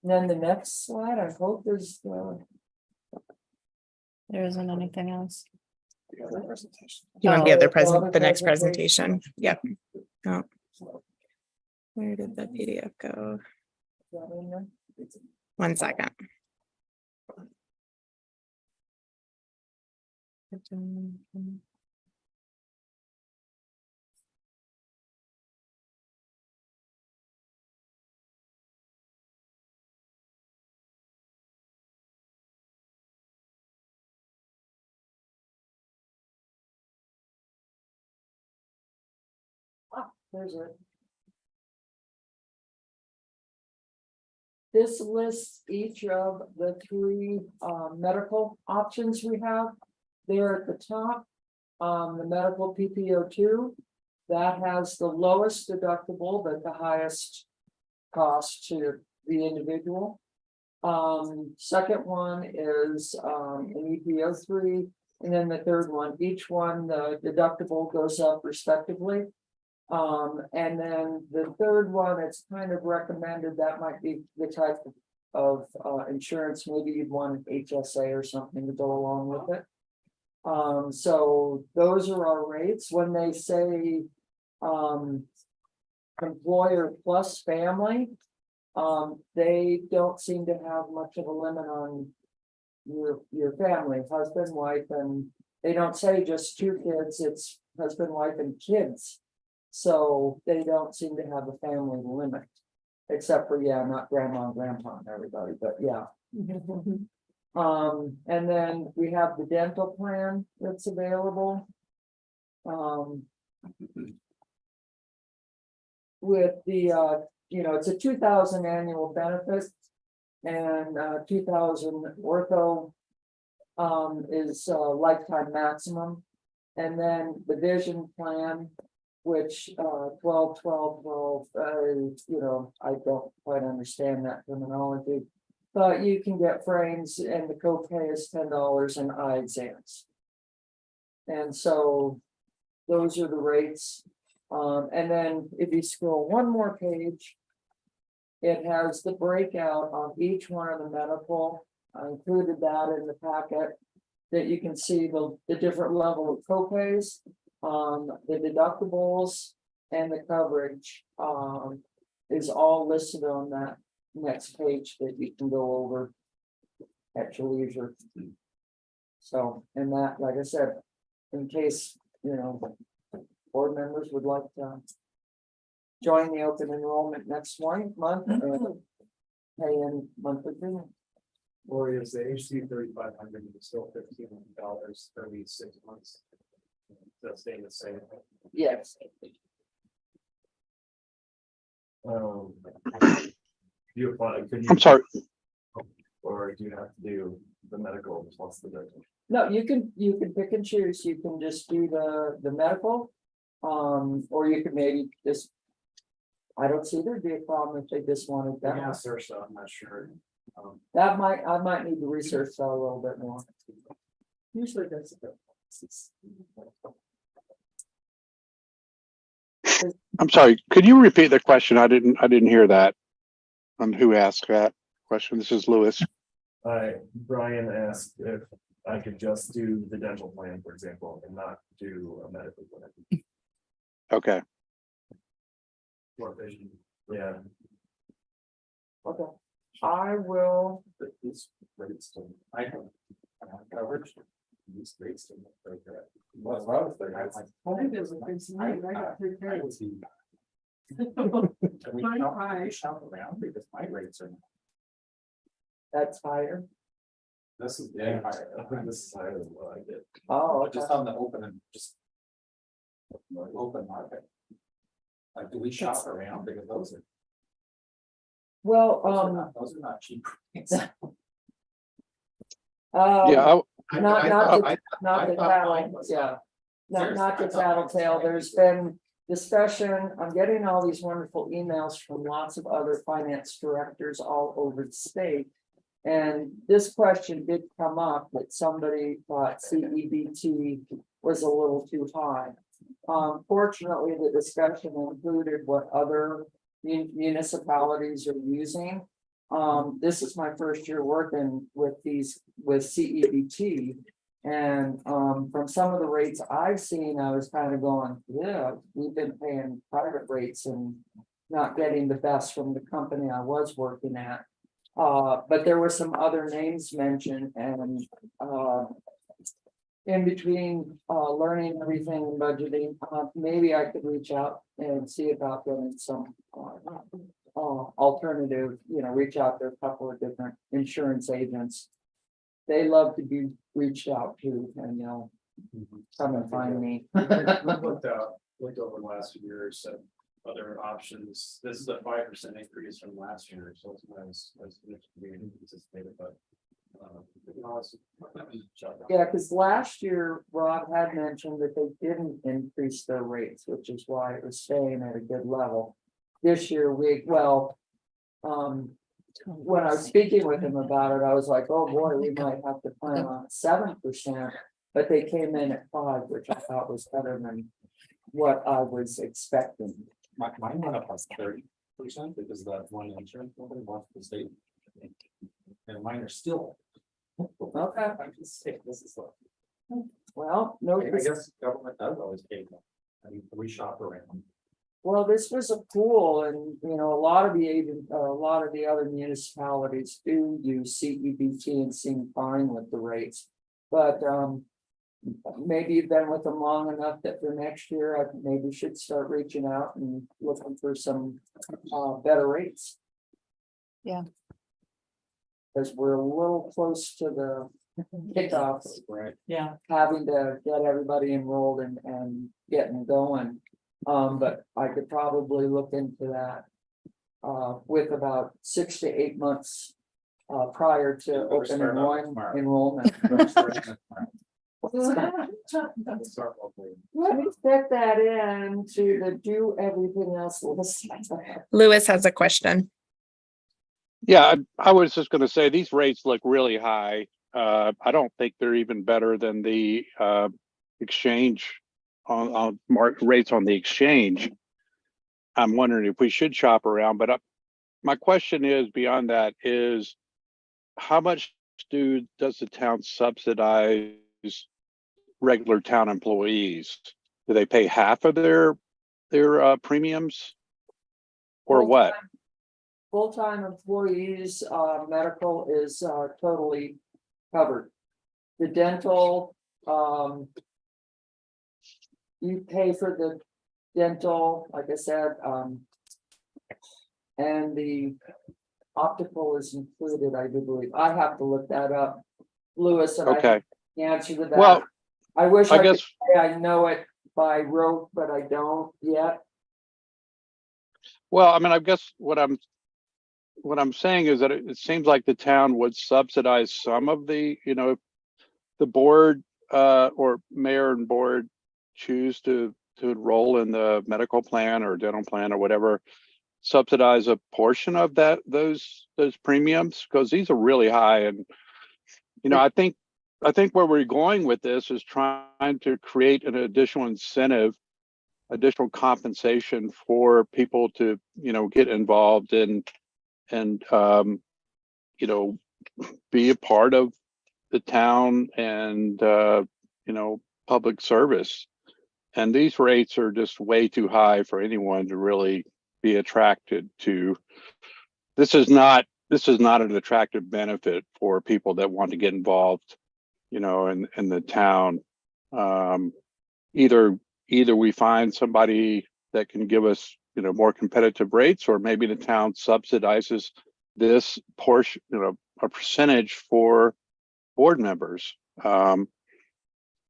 And then the next slide, I hope is There isn't anything else. You want the other Oh, the next presentation? Yep. Oh. Where did the PDF go? 1 second. There's it. This lists each of the 3 medical options we have. There at the top, the medical PPO2, that has the lowest deductible, but the highest cost to the individual. Second one is an EPO3, and then the third one, each one, the deductible goes up respectively. And then the third one, it's kind of recommended that might be the type of insurance, maybe you'd want an HSA or something to go along with it. So those are our rates. When they say employer plus family, They don't seem to have much of a limit on your family, husband, wife, and they don't say just 2 kids, it's husband, wife, and kids. So they don't seem to have a family limit, except for, yeah, not grandma and grandpa and everybody, but yeah. And then we have the dental plan that's available. With the, it's a 2,000 annual benefit and 2,000 ortho is lifetime maximum. And then the vision plan, which 12, 12, 12, I don't quite understand that terminology. But you can get frames and the copay is $10 and eye exams. And so those are the rates. And then if you scroll one more page, it has the breakout on each one of the medical. I included that in the packet, that you can see the different level of copays, the deductibles, and the coverage is all listed on that next page that you can go over at your leisure. So, and that, like I said, in case, board members would like to join the open enrollment next month and pay in monthly premium. Or is the HC 3,500 still $1,500 every 6 months? That's staying the same. Yes. You apply, could you? I'm sorry. Or do you have to do the medical plus the dental? No, you can pick and choose. You can just do the medical. Or you could maybe just, I don't see there'd be a problem if they just wanted that. Yeah, sir, so I'm not sure. I might need to research that a little bit more. Usually that's. I'm sorry. Could you repeat the question? I didn't hear that. Who asked that question? This is Lewis. Brian asked if I could just do the dental plan, for example, and not do a medical plan. Okay. Or vision. Yeah. Okay. I will. These rates, I have coverage. These rates. Well, I was there, I was like, I would see. We shop around because my rates are. That's higher. This is, I think this is higher than what I did. Oh, okay. just on the open and just. Open market. Like, do we shop around because those are. Well, Those are not cheap. Yeah. Not the tattle, yeah. Not the tattletale. There's been discussion. I'm getting all these wonderful emails from lots of other finance directors all over the state. And this question did come up that somebody thought CEBT was a little too high. Fortunately, the discussion included what other municipalities are using. This is my first year working with CEBT. And from some of the rates I've seen, I was kind of going, yeah, we've been paying private rates and not getting the best from the company I was working at. But there were some other names mentioned, and in between learning everything and budgeting, maybe I could reach out and see about getting some alternative, reach out to a couple of different insurance agents. They love to be reached out to, and come and find me. Looked over the last few years at other options. This is a 5% increase from last year, so it's nice. Anticipated, but. Yeah, because last year Rob had mentioned that they didn't increase their rates, which is why it was staying at a good level. This year, when I was speaking with him about it, I was like, oh boy, we might have to plan on 7%, but they came in at 5%, which I thought was better than what I was expecting. Mine went up by 30% because that one insurance company wants the state. And mine are still. Okay. I'm just saying, this is like. Well, no, I guess government does always pay them. I mean, we shop around. Well, this was a pool and, you know, a lot of the other municipalities do use CEBT and seem fine with the rates. But, maybe you've been with them long enough that for next year, I maybe should start reaching out and looking for some, better rates. Yeah. Because we're a little close to the kickoff, Right. yeah, having to get everybody enrolled and getting going. But I could probably look into that. With about 6 to 8 months. Prior to We're open starting off tomorrow. enrollment. Let me fit that in to the do everything else list. Lewis has a question. Yeah, I was just gonna say, these rates look really high. I don't think they're even better than the exchange on rates on the exchange. I'm wondering if we should shop around, but my question is, beyond that, is how much does the town subsidize regular town employees? Do they pay half of their premiums? Or what? Full-time employees, medical is totally covered. The dental, you pay for the dental, like I said, and the optical is included, I do believe. I have to look that up, Lewis, and I Okay, the answer to that. well, I wish I I could guess, say I know it by rote, but I don't yet. well, I mean, I guess what I'm saying is that it seems like the town would subsidize some of the, you know, the board or mayor and board choose to enroll in the medical plan or dental plan or whatever, subsidize a portion of those premiums, because these are really high. And you know, I think where we're going with this is trying to create an additional incentive, additional compensation for people to, you know, get involved in and you know, be a part of the town and you know, public service. And these rates are just way too high for anyone to really be attracted to. This is not an attractive benefit for people that want to get involved, you know, in the town. Either we find somebody that can give us, you know, more competitive rates, or maybe the town subsidizes this portion, you know, a percentage for board members.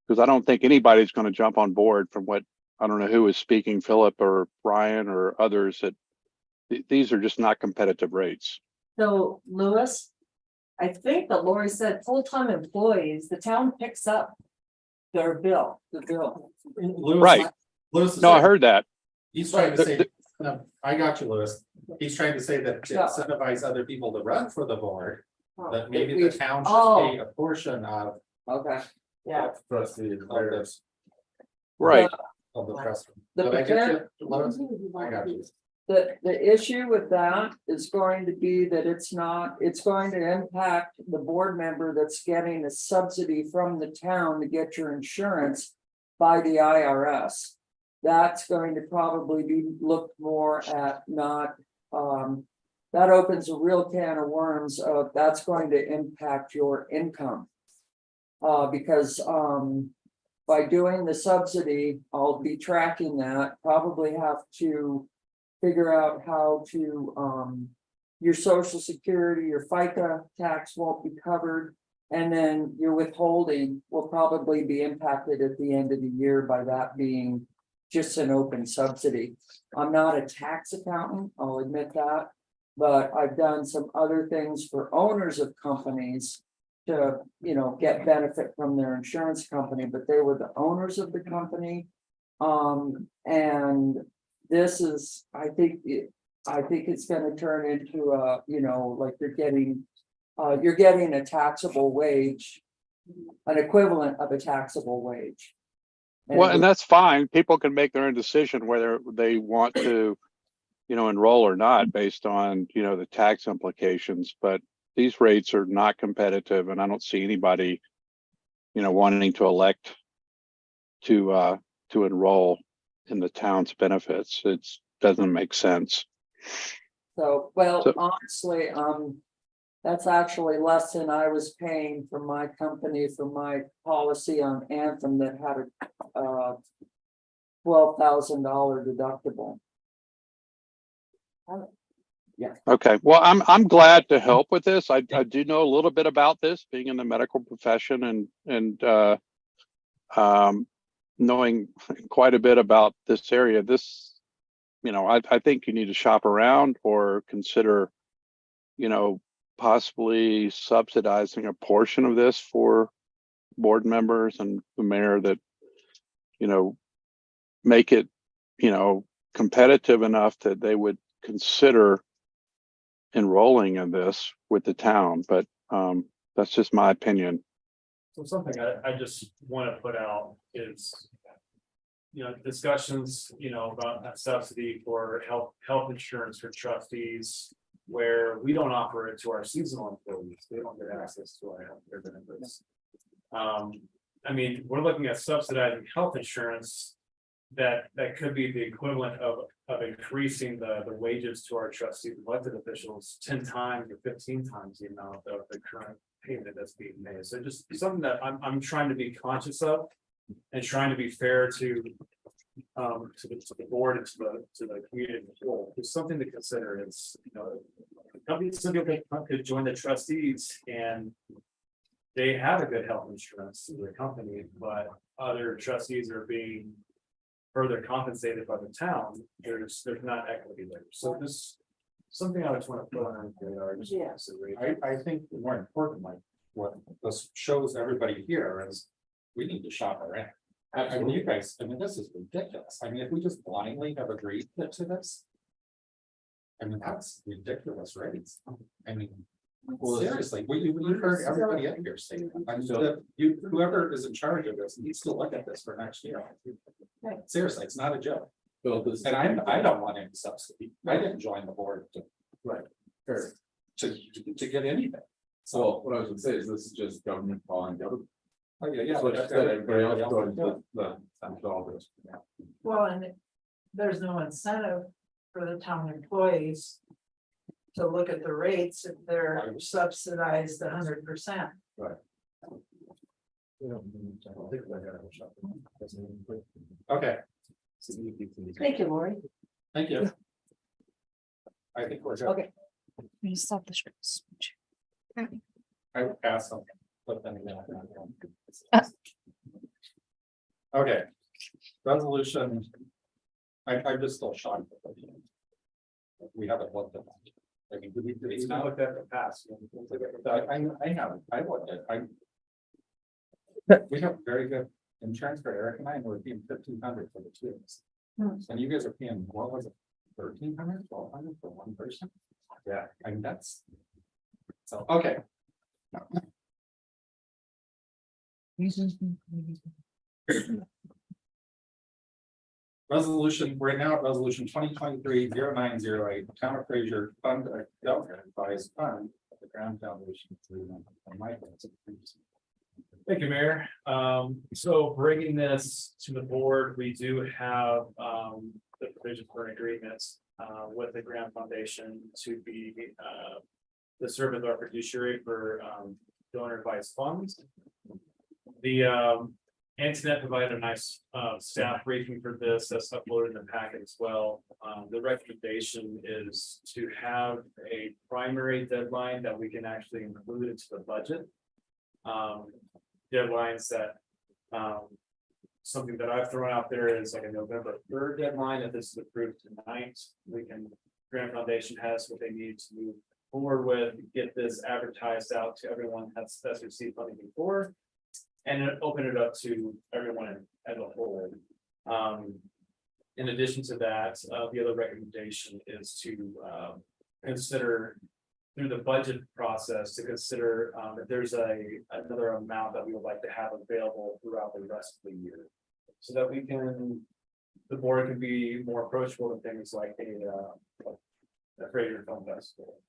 Because I don't think anybody's going to jump on board from what, I don't know who was speaking, Philip or Brian or others, that these are just not competitive rates. So Lewis, I think that Lori said full-time employees, the town picks up their bill, the bill. Lewis, Right. Lewis is No, I saying- heard that. He's trying to The- say, no, I got you, Lewis. He's trying to say that to Yeah. incentivize other people to run for the board, Oh, that maybe the town Oh. should pay a portion of. Okay, yeah. Trustees, Of this, Right. of the trust. The Did I get potent- you, Lewis? I got you. The issue with that is going to be that it's going to impact the board member that's getting a subsidy from the town to get your insurance by the IRS. That's going to probably be looked more at, not, that opens a real can of worms of that's going to impact your income. Because, by doing the subsidy, I'll be tracking that, probably have to figure out how to, your social security, your FICA tax won't be covered. And then your withholding will probably be impacted at the end of the year by that being just an open subsidy. I'm not a tax accountant, I'll admit that, but I've done some other things for owners of companies to, you know, get benefit from their insurance company, but they were the owners of the company. And this is, I think it's gonna turn into a, you know, like you're getting a taxable wage, an equivalent of a taxable wage. Well, and that's fine. People can make their own decision whether they want to, you know, enroll or not based on, you know, the tax implications. But these rates are not competitive, and I don't see anybody, you know, wanting to elect to enroll in the town's benefits. doesn't make sense. So, well, So- honestly, that's actually less than I was paying for my company for my policy on Anthem that had a $12,000 deductible. Okay, well, I'm glad to help with this. I do know a little bit about this, being in the medical profession and knowing quite a bit about this area. This, I think you need to shop around or consider, possibly subsidizing a portion of this for board members and the mayor that, make it, competitive enough that they would consider enrolling in this with the town, but that's just my opinion. So something I just want to put out is, discussions, about a subsidy for health insurance for trustees, where we don't offer it to our seasonal employees. They don't get access to our healthcare benefits. I mean, we're looking at subsidizing health insurance that could be the equivalent of increasing the wages to our trustees and elected officials 10 times or 15 times the amount of the current payment that's being made. So just something that I'm trying to be conscious of and trying to be fair to the board and to the community as a whole. It's something to consider. Is companies could join the trustees and they have a good health insurance through the company, but other trustees are being further compensated by the town. There's not equity there. So this something I just want to put on the radar. I think the more important, like what this shows everybody here is we need to shop around. I mean, you guys, this is ridiculous. I mean, if we just blindly have agreed to this. I mean, that's ridiculous rates. I mean, seriously, you heard everybody up here say that. I mean, whoever is in charge of this needs to look at this for next year. Seriously, it's not a joke. And I don't want any subsidy. I didn't join the board to get anything. So what I was gonna say is this is just government following government. Oh, yeah. So just that everybody else joins all this. Well, and there's no incentive for the town employees to look at the rates if they're subsidized 100%. Okay, Thank you, Lori. thank you. I think we're good. Okay. You stop the share. I would pass them. Put them in. Okay, resolution. I'm just still shocked. We haven't looked at that. I mean, It's not looked at in the past. I haven't, I looked at, we have very good insurance for Eric and we're paying 1,500 for the two of us. And you guys are paying, what was it, 1,300, 1,200 for one person? Yeah, I mean, that's. So, okay. Resolution, we're now at resolution 2023-0908, Town of Fraser Fund Government Advised Fund of the Grand Foundation. Thank you, Mayor. So bringing this to the board, we do have the provision for an agreement with the Grand Foundation to be to serve as our fiduciary for donor advised funds. The Antoinette provided a nice staff briefing for this that's uploaded in the packet as well. The recommendation is to have a primary deadline that we can actually include into the budget. Deadlines that something that I've thrown out there is like a November 3rd deadline. If this is approved tonight, we can, Grand Foundation has what they need to move forward with, get this advertised out to everyone that's received funding before, and then open it up to everyone as a whole. In addition to that, the other recommendation is to consider through the budget process to consider if there's another amount that we would like to have available throughout the rest of the year. So that we can, the board can be more approachable to things like a Fraser Film Festival.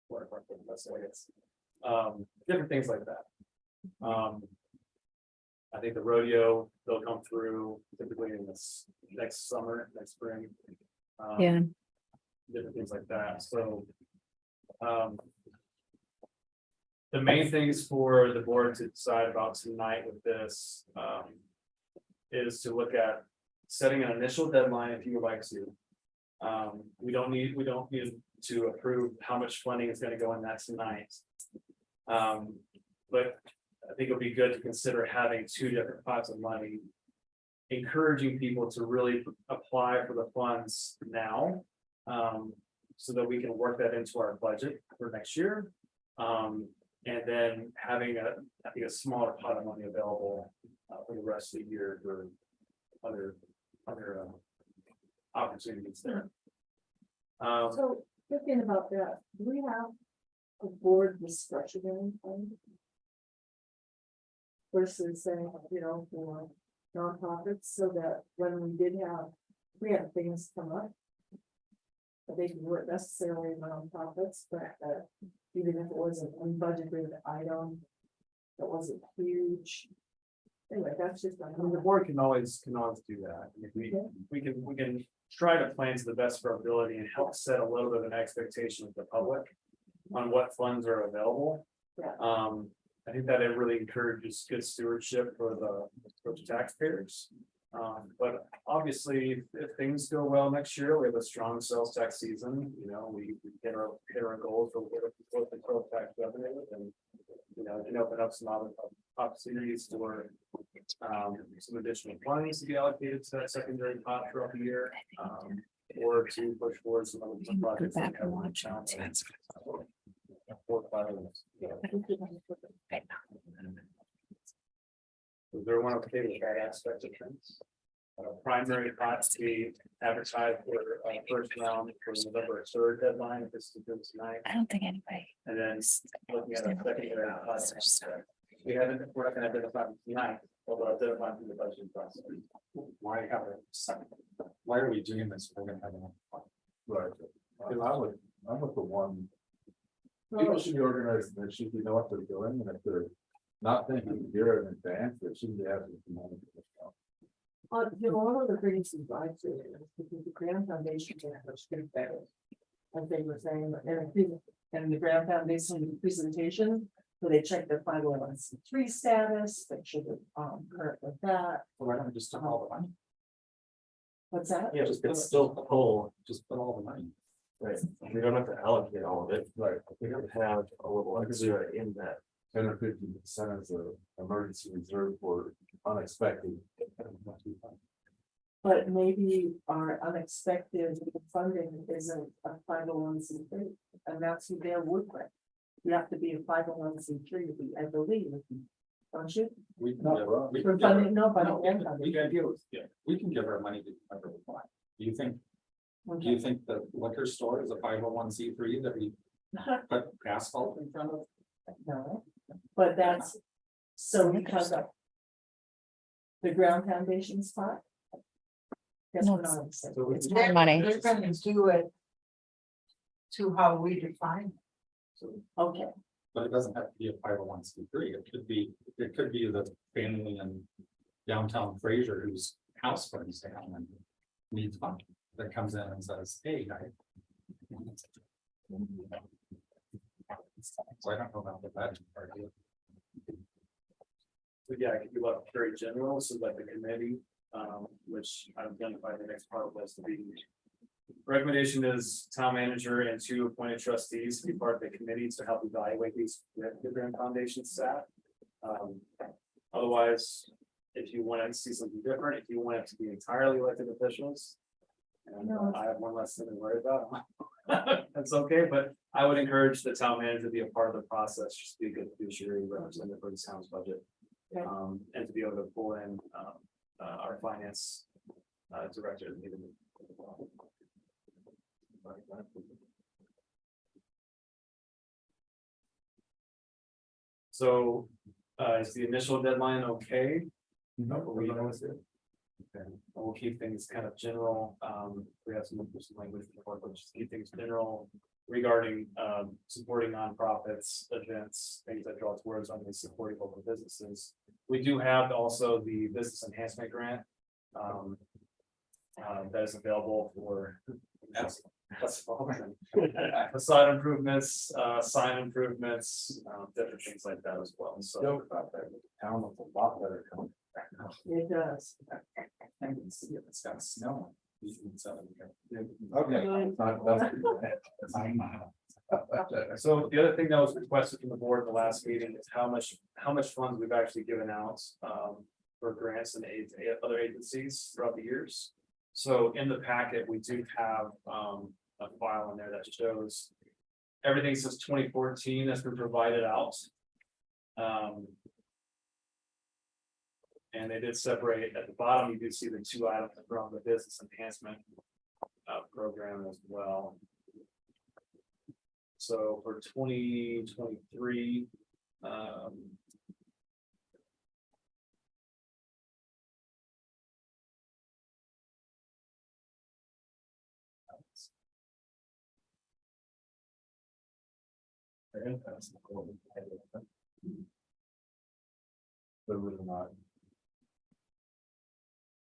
Or that's the way it's different things like that. I think the rodeo, they'll come through typically in this next summer, next spring. Yeah. Different things like that, so. The main things for the board to decide about tonight with this, is to look at setting an initial deadline if you would like to. We don't need to approve how much funding is gonna go in that tonight. But I think it'll be good to consider having two different pots of money. Encouraging people to really apply for the funds now. So that we can work that into our budget for next year. And then having I think a smaller pot of money available for the rest of the year for other opportunities there. So thinking about that, do we have a board discretionary fund? Versus saying, for nonprofits, so that when we had things come up. That they weren't necessarily nonprofits, but even if it was an unbudgeted item. That wasn't huge. Anyway, that's just. I mean, the board can always do that. I mean, we can try to plan to the best of our ability and help set a little bit of an expectation with the public on what funds are available. Yeah. I think that it really encourages good stewardship for the taxpayers. But obviously, if things go well next year, we have a strong sales tax season, we hit our goals for what the total tax revenue, and it can open up some other opportunities for some additional funds to be allocated to that secondary pot throughout the year, or to push forward some other projects. that have a challenge. Is there one okay with that aspect of things? Primary pots to be advertised for first round for November 3rd deadline, if this is good tonight. I don't think anybody. And then looking at a secondary pot. We're not gonna identify them tonight, although identify them through the budget process. Why have a second? Why are we doing this? We're gonna have enough fun. Right. I'm with the one. People should be organized, and they should know what they're doing, and if they're not thinking a year in advance, they shouldn't be having to money. One of the reasons I say it is because the Graham Foundation can have much better. Like they were saying, and the Graham Foundation presentation, so they check their 501c3 status, they should have current with that. Why don't we just put all the money? What's that? Yeah, it's still pull, just put all the money. Right, we don't have to allocate all of it, right, we don't have a little extra in that. 10 or 50% as an emergency reserve for unexpected. But maybe our unexpected funding isn't a 501c3, and that's who they'll work with. You have to be a 501c3, I believe, don't you? We can No, give- we For can give- funding, no, but. no, we can give, we can give our money to whoever we want. Do you think the liquor store is a 501c3 that we put asphalt in front of? No, but that's, so because of the ground foundation spot. That's No, what I'm saying. So It's more money. They're gonna do it to how we define. Okay, But it doesn't have to be a 501c3. It could be the family in downtown Fraser whose house burns down and needs money that comes in and says, hey, so I don't know about the budget part of it. So yeah, I could do a very general, so like the committee, which I identified the next part was to be. Recommendation is town manager and 2 appointed trustees to be part of the committee to help evaluate these the Grand Foundation staff. Otherwise, if you want to see something different, if you want it to be entirely elected officials. And I have one less thing to worry about. That's okay, but I would encourage the town manager to be a part of the process, just to be a good fiduciary representative for the town's budget. Okay. And to be able to pull in our finance director. So is the initial deadline okay? We'll keep things kind of general. We have some language, but just keep things general regarding supporting nonprofits, events, things that draw towards only supporting local businesses. We do have also the business enhancement grant. that is available for. Facade improvements, sign improvements, different things like that as well, so. Town with a lot better. company. It does. I can see it, it's got snow. Okay. So the other thing that was requested from the board at the last meeting is how much funds we've actually given out for grants and aid to other agencies throughout the years. So in the packet, we do have a file in there that shows everything since 2014 that's been provided out. And they did separate at the bottom, you do see the 2 items from the business enhancement program as well. So for 2023,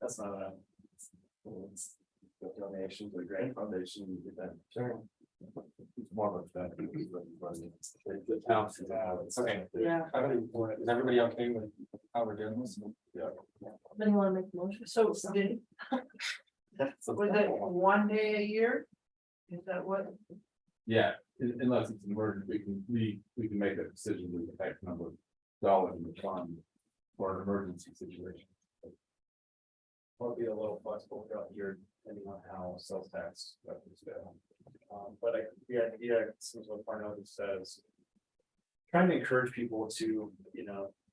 that's not a. The donation to the Grand Foundation, you did that. Sure. It's more of that. The town should have. Okay. Yeah. Is everybody okay with how we're doing this? Yeah. Then you wanna make a motion? So did. Was it 1 day a year? Is that what? Yeah, unless it's an emergency, we can make that decision with the X number of dollars in the fund for an emergency situation. Will be a little flexible throughout the year, depending on how sales tax revenues go. But the idea, since what Parnell says, trying to encourage people to,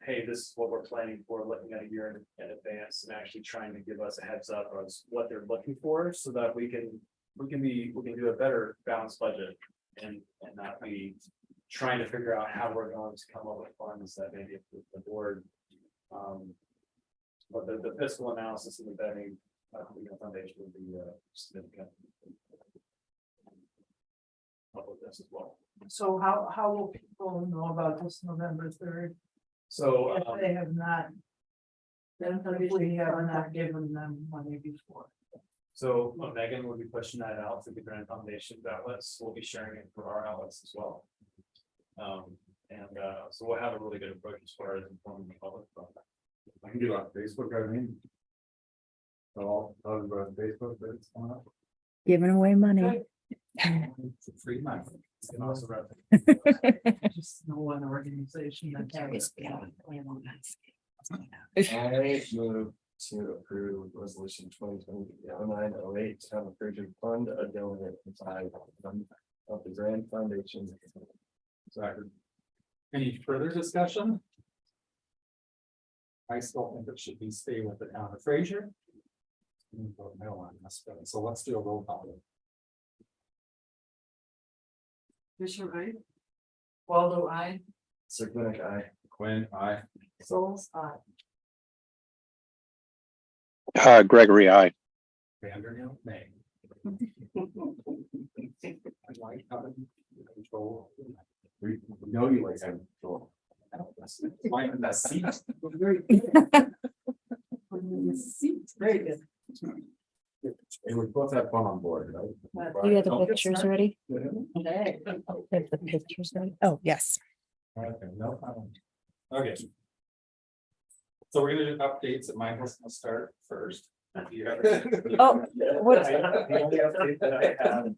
hey, this is what we're planning for, looking at a year in advance, and actually trying to give us a heads up of what they're looking for, so that we can do a better balanced budget and not be trying to figure out how we're going to come up with funds that maybe the board. But the fiscal analysis and the vetting, foundation would be significant. With this as well. So how will people know about this November 3rd? So If they have not. Then we have not given them money before. So Megan will be pushing that out to the Grand Foundation outlets. We'll be sharing it for our outlets as well. So we'll have a really good approach as far as informing the public about that. I can do it on Facebook, I mean. So I'll go on Facebook, but it's on. Giving away money. It's a free month. You can also reference. Just know one organization that carries. I move to approve resolution 2020-0908 to have a Fraser fund a donor inside of the Grand Foundation. Second. Any further discussion? I still think it should be stay with the town of Fraser. No on this, so let's do a roll call. Fisher, right? Waldo, I. Circlinic, aye. Quinn, aye. Souls, I. Gregory, aye. Vanderhill, nay. Like having control. We know you like having control. Like that seat. Very good. And we both have fun on board, right? You got the Don't get pictures started. ready? Okay. Have the pictures ready? Oh, yes. Okay, no problem. Okay. So we're gonna do updates, and Michael's gonna start first. You have- Oh, what? The only update that I have,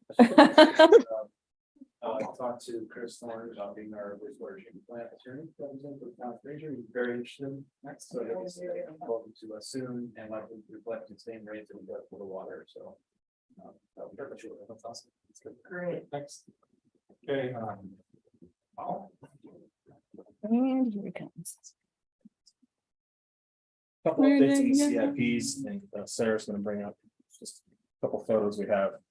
I talked to Chris Thorne about being our wastewater treatment plant attorney, representative of town of Fraser. He's very interested in next, so he'll be welcome to us soon, and likely reflect the same rates that we got for the water, so. That'll be very sure. That's awesome. That's good. Great. Next. Okay, Paul? And here it comes. Couple updates in the CIPs, and Sarah's gonna bring up just a couple photos we have.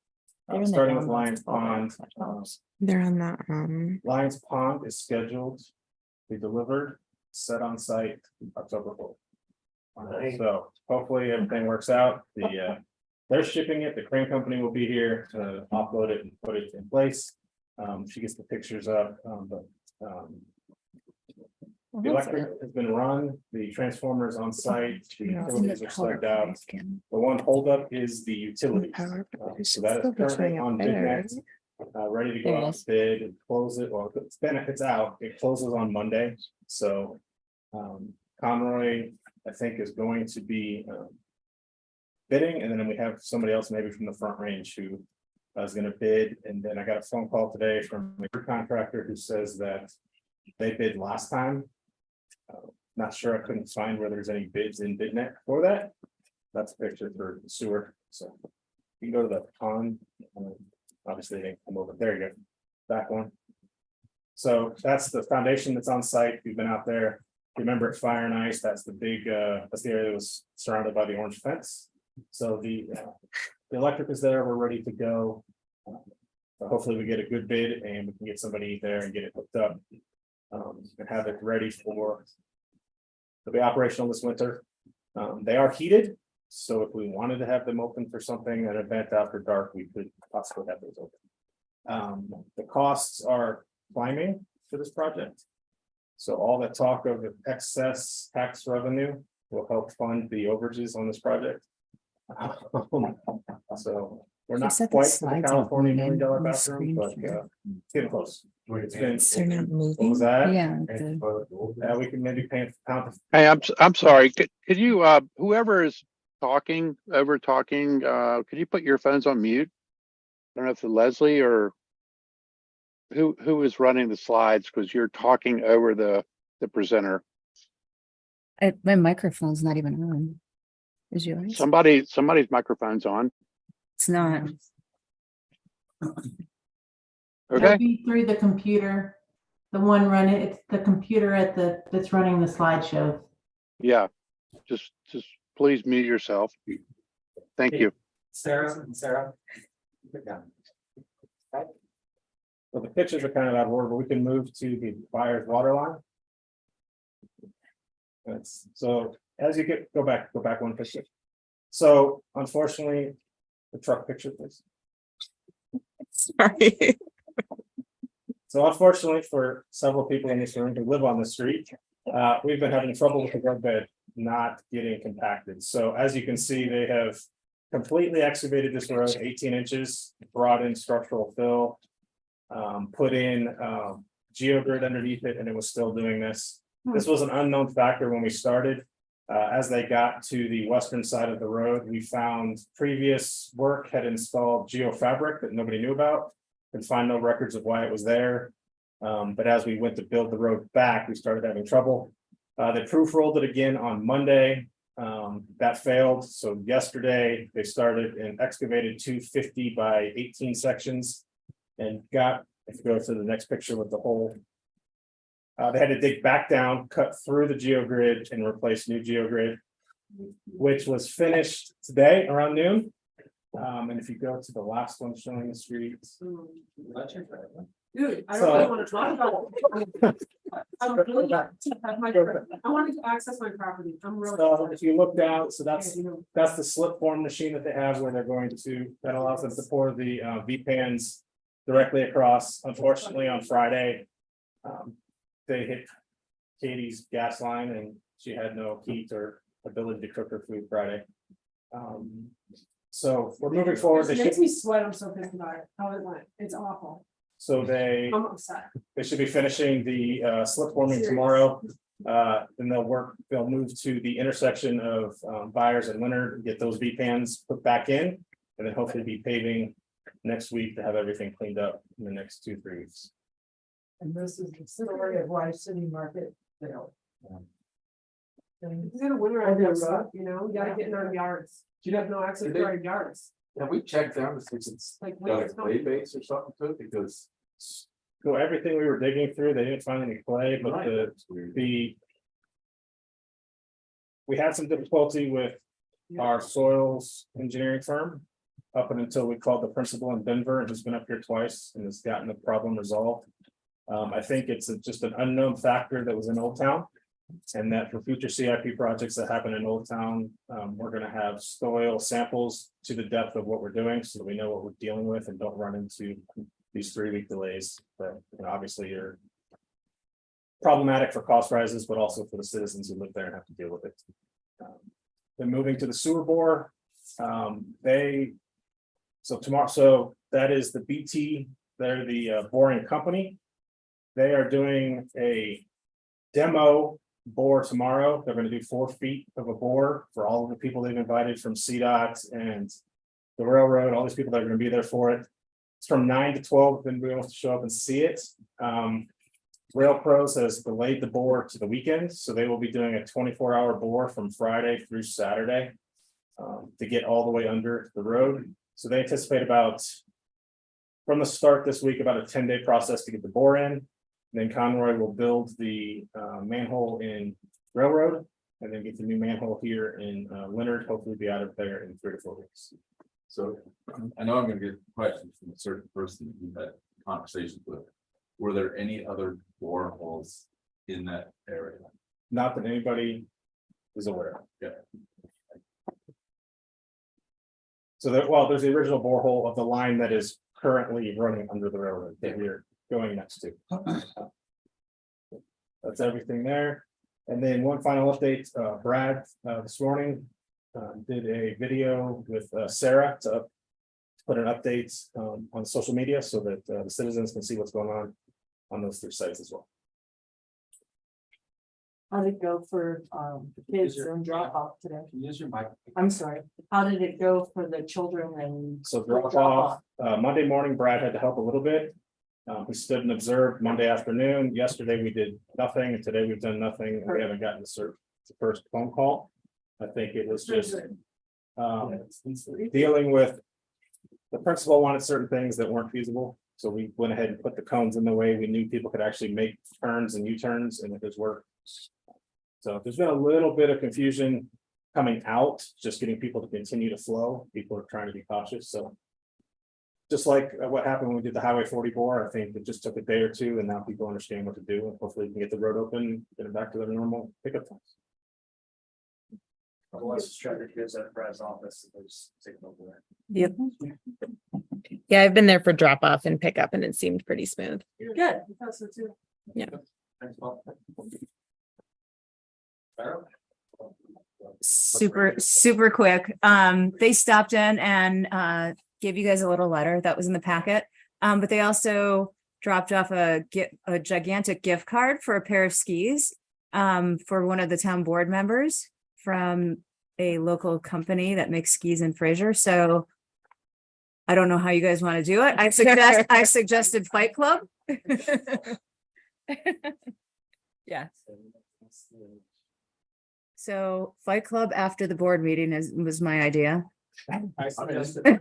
They're in the Starting with downloads Lions folder. Pond. They're on the, Lions Pond is scheduled to be delivered, set on site October 4th. So hopefully everything works out. They're shipping it, the crane company will be here to offload it and put it in place. She gets the pictures up, but The electric has been run, the transformers on site, the utilities are slugged out. The one holdup is the utilities. So that is currently on bid next, ready to go out to bid and close it. Well, it's out. It closes on Monday. So Conroy, I think, is going to be bidding, and then we have somebody else maybe from the Front Range who is going to bid. And then I got a phone call today from a contractor who says that they bid last time. Not sure, I couldn't find where there's any bids in BidNet for that. That's a picture for the sewer, so you can go to the pond. Obviously, they come over, there you go, back one. So that's the foundation that's on site. We've been out there. Remember at Fire and Ice, that's the big, that's the area that was surrounded by the orange fence. So the electric is there, we're ready to go. Hopefully we get a good bid and we can get somebody there and get it hooked up. And have it ready for to be operational this winter. They are heated, so if we wanted to have them open for something, an event after dark, we could possibly have those open. The costs are climbing for this project. So all the talk of excess tax revenue will help fund the overages on this project. So we're not quite to the California $1 million bathroom, but getting close. They're not What was moving. that? Yeah. We can maybe paint. Hey, I'm sorry. Could you, whoever is talking, could you put your phones on mute? I don't know if it's Leslie or who is running the slides, because you're talking over the presenter. My microphone's not even on. Is yours? Somebody's microphone's on. It's not. Okay. Through the computer, the one running, it's the computer that's running the slideshow. Yeah. Just please mute yourself. Thank you. Sarah. So the pictures are kind of out of order, but we can move to the buyer's water line. So as you go back one picture. So unfortunately, the truck picture, please. Sorry. So unfortunately for several people in this room who live on the street, we've been having trouble with the roadbed not getting compacted. So as you can see, they have completely excavated this road 18 inches, brought in structural fill, put in geogrid underneath it, and it was still doing this. This was an unknown factor when we started. As they got to the western side of the road, we found previous work had installed geofabric that nobody knew about. Could find no records of why it was there. But as we went to build the road back, we started having trouble. They proof rolled it again on Monday. That failed. So yesterday they started and excavated 250 by 18 sections and got, if you go to the next picture with the hole. They had to dig back down, cut through the geogrid and replace new geogrid, which was finished today around noon. And if you go to the last one showing the streets. Dude, I So- don't really want to talk about it. I wanted to access my property. I'm really. So if you look down, so that's the slip form machine that they have where they're going to, that allows them to pour the V pans directly across. Unfortunately, on Friday, they hit Katie's gas line and she had no heat or ability to cook her food Friday. So we're moving forward. It makes me sweat. I'm so pissed about it. How it went. It's awful. So they I'm upset. should be finishing the slip forming tomorrow. Then they'll move to the intersection of Byers and Leonard, get those V pans put back in. And then hopefully be paving next week to have everything cleaned up in the next 2-3 weeks. And this is the story of why City Market failed. You gotta winterize that stuff, you know, you gotta get in our yards. You have no access to our yards. Have we checked them to see if it's Like, got a it's not- clay base or something to it, because. So everything we were digging through, they didn't find any clay, but we had some difficulty with our soils engineering firm. Up until we called the principal in Denver, and he's been up here twice and has gotten the problem resolved. I think it's just an unknown factor that was in Old Town. And that for future CIP projects that happen in Old Town, we're gonna have soil samples to the depth of what we're doing, so that we know what we're dealing with and don't run into these 3-week delays. But you know, obviously you're problematic for cost rises, but also for the citizens who live there and have to deal with it. Then moving to the sewer bore, so that is the BT, they're the boring company. They are doing a demo bore tomorrow. They're gonna do 4 feet of a bore for all of the people they've invited from CDOT and the railroad, all these people that are gonna be there for it. It's from 9 to 12, then we wants to show up and see it. Rail Pros has delayed the bore to the weekend, so they will be doing a 24-hour bore from Friday through Saturday to get all the way under the road. So they anticipate about, from the start this week, about a 10-day process to get the bore in. Then Conroy will build the manhole in Railroad and then get the new manhole here in Leonard, hopefully be out of there in 3 to 4 weeks. So I know I'm gonna get questions from a certain person that you had conversations with. Were there any other boreholes in that area? Not that anybody is aware of. Yeah. So there's the original borehole of the line that is currently running under the railroad that we're going next to. That's everything there. And then one final update, Brad, this morning, did a video with Sarah to put an update on social media so that the citizens can see what's going on those 3 sites as well. How did it go for kids and drop off today? Use your mic. I'm sorry. How did it go for the children and? So drop off, Monday morning, Brad had to help a little bit. We stood and observed Monday afternoon. Yesterday, we did nothing, and today we've done nothing. And we haven't gotten the first phone call. I think it was just dealing with, the principal wanted certain things that weren't feasible. So we went ahead and put the cones in the way. We knew people could actually make turns and U-turns, and it does work. So there's been a little bit of confusion coming out, just getting people to continue to flow. People are trying to be cautious, so. Just like what happened when we did the Highway 40 bore, I think it just took a day or two, and now people understand what to do, and hopefully we can get the road open, get it back to their normal pickup times. Otherwise, try to get at Brad's office, there's taking over there. Yep. Yeah, I've been there for drop off and pickup and it seemed pretty smooth. Good. I thought so too. Yeah. Thanks, Bob. Super quick. They stopped in and gave you guys a little letter that was in the packet. But they also dropped off a gigantic gift card for a pair of skis for one of the town board members from a local company that makes skis in Fraser. So I don't know how you guys want to do it. I suggested Fight Club. Yeah. So Fight Club after the board meeting was my idea. I suggested.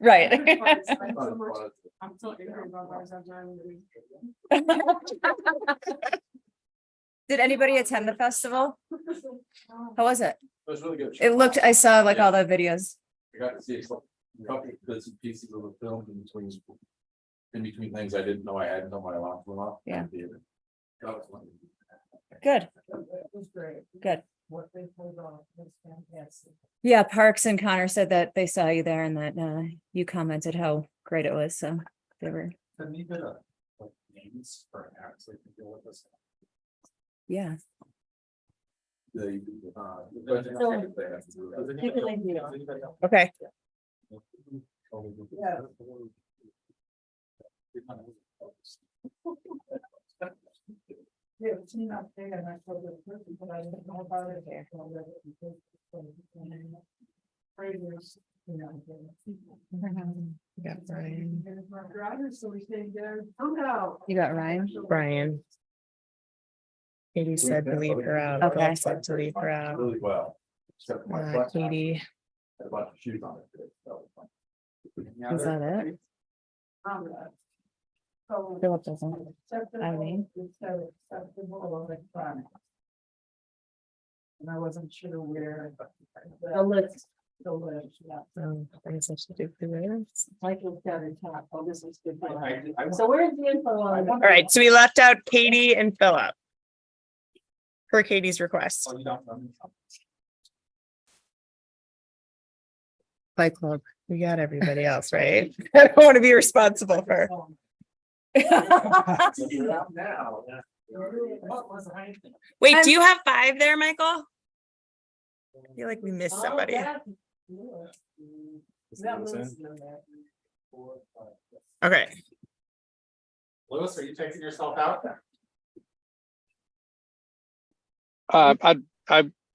Right. I'm so angry about ours. Did anybody attend the festival? How was it? It was really good. It looked, I saw like all the videos. I got to see a couple bits and pieces of the film in between things I didn't know I had until my alarm went off. Yeah. That was wonderful. Good. It was great. Good. What they pulled off was fantastic. Yeah, Parks and Connor said that they saw you there and that you commented how great it was. So they were. Can you get names for acts that can deal with this? Yeah. Okay. Yeah. Yeah, it's not there, and I told the person, but I didn't know about it. I told her that because Fraser's, you know. Got Brian. Drivers, so we stayed there. Somehow. You got Ryan? Brian. Katie said to leave her out. Okay. I said to leave her out. Really well. Except for my flex Katie. had a bunch of shoes on it. So, Is that it? Philip doesn't. Eileen? And I wasn't sure where. The list. The list, yeah. I guess I should do the rest. Michael's got it top. Oh, this is good. So where's the info on? All right, so we left out Katie and Philip. Per Katie's request. Fight Club. We got everybody else, right? I don't want to be responsible for. Now. Wait, do you have 5 there, Michael? I feel like we missed somebody. Okay. Louis, are you taking yourself out?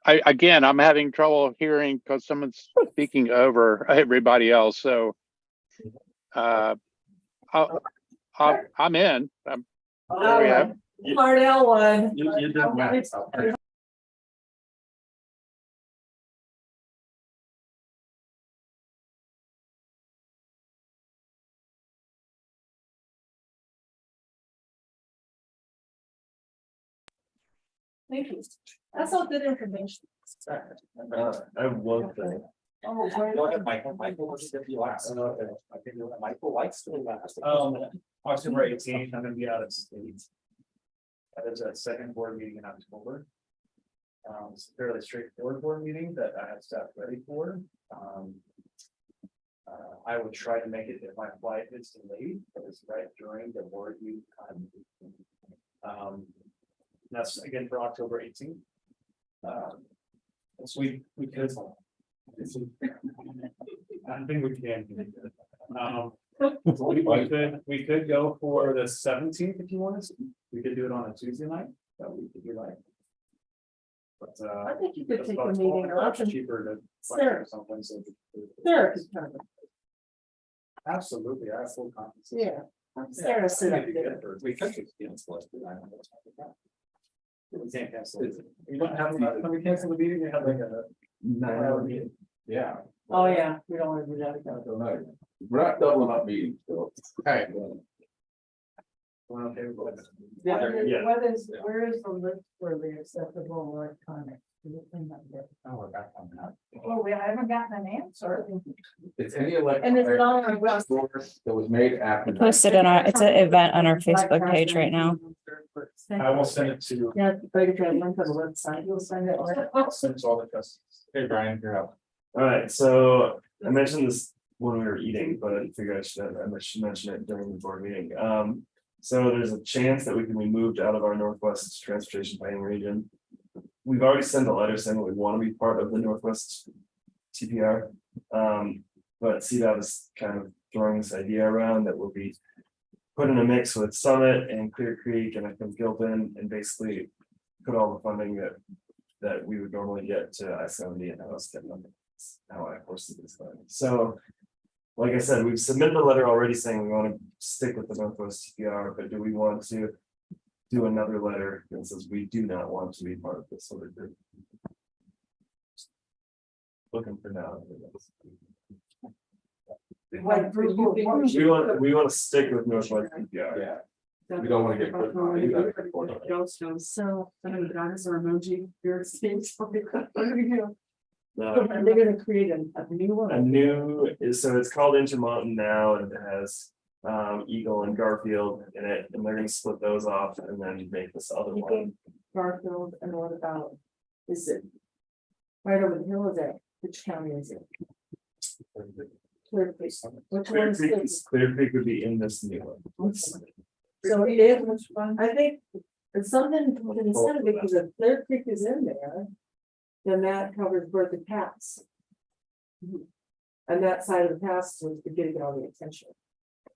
Again, I'm having trouble hearing because someone's speaking over everybody else, so. I'm in. There we have. Mardell one. You did well. Thank you. That's all good information. I love that. Oh, Go ahead, Michael. Michael, what's gonna be last? I think Michael likes to be last. October 18th, I'm gonna be out of state. That is a second board meeting in October. It's a fairly straightforward board meeting that I have staff ready for. I would try to make it if my flight is delayed, but it's right during the board meeting time. That's again for October 18th. So we could. I think we can. We could go for the 17th if you want us. We could do it on a Tuesday night. That we could do like. But I think you could that's take about a meeting or $12 option. cheaper to fly Sure. or something. So Sarah. absolutely, I have full confidence. Yeah. Sarah sit up there. We could just cancel it. I know what's happening. We can't cancel it. We don't have, when we cancel the meeting, we have like a 9-hour meeting. Yeah. Oh, yeah, we don't want to do that I again. don't know. We're not doubling up meetings, so. Okay. We're okay with that. Yeah, Yeah. where is the list for the acceptable electronic? Oh, we're back on that. Oh, I haven't gotten an answer. It's any electronic. And is it on our website? That was made after. Posted on our, it's an event on our Facebook page right now. I will send it to, Yeah, but if you have link to the website, you'll send it. I'll send it to all the trustees. Hey, Brian, you're up. All right, so I mentioned this when we were eating, but I figured I should mention it during the board meeting. So there's a chance that we can be moved out of our Northwest Transportation Planning Region. We've already sent a letter saying that we want to be part of the Northwest TPR. But CDOT is kind of throwing this idea around that we'll be put in a mix with Summit and Clear Creek and I think Gilpin and basically put all the funding that we would normally get to I-70 and how it's how I posted this. So like I said, we've submitted a letter already saying we want to stick with the Northwest TPR, but do we want to do another letter that says we do not want to be part of this other group? Looking for now. We want to stick with Northwest TPR. Yeah. We don't want to get. So, some of the guys are emoji, your space. No. They're gonna create a new one. A new, so it's called Intermountain now, and it has Eagle and Garfield in it, and they're gonna split those off and then make this other one. Garfield, and what about, is it? Right over the hill, is it, which county is it? Clear Creek. Which one is this? Clear Creek would be in this new one. So it is, which one? I think it's something, instead of it, because if Clear Creek is in there, then that covers Bertha Pass. And that side of the pass was getting all the attention.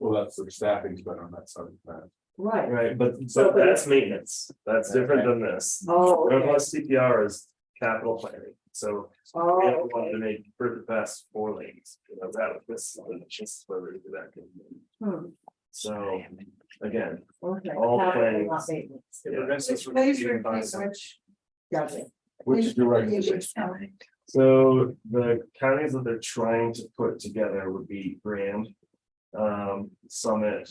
Well, that's the staffing's better on that side of the plan. Right. Right, but So, but that's maintenance, that's different than this. Oh, okay. Northwest CPR is capital planning, so we have wanted to make Bertha Pass 4 lanes. You know, that was just whether to do that. Hmm. So, again, Okay. all Capital, planning. not maintenance. Yeah. Prevents us from Please being repeat biased. which. Gotcha. Which is your recommendation? So the counties that they're trying to put together would be Grand, Summit,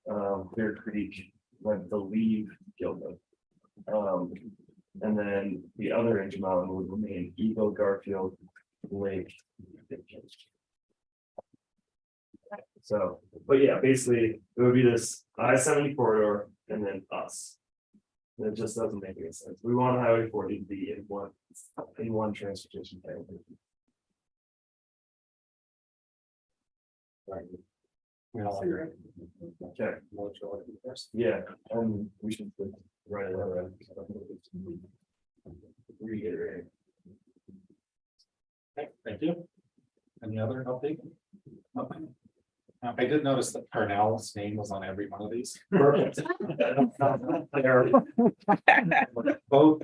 Clear Creek, I believe Gilpin. And then the other Intermountain would remain Eagle, Garfield, Lake. So, but yeah, basically it would be this I-70 corridor and then us. It just doesn't make any sense. We want Highway 40 to be in one transportation plan. We all agree. Okay, yeah, we should write it out. Reiterate. Okay, thank you. Any other update? Nothing? I did notice that Parnell's name was on every one of these. Perfect. Both.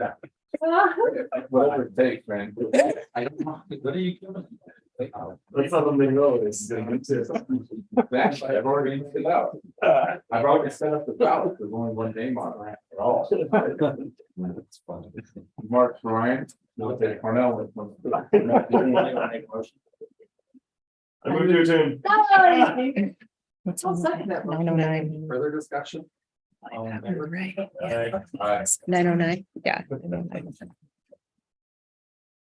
Whatever it takes, man. I don't know. What are you doing? Let's let them know this is gonna get to. Actually, I've already filled it out. I've already set up the ballot, there's only one name on it at all. That's funny. Mark Ryan, no, take Cornell. I moved to adjourn. I'll second that. 9:09. Further discussion? All in favor? Right. Aye. 9:09. Yeah. 9:09.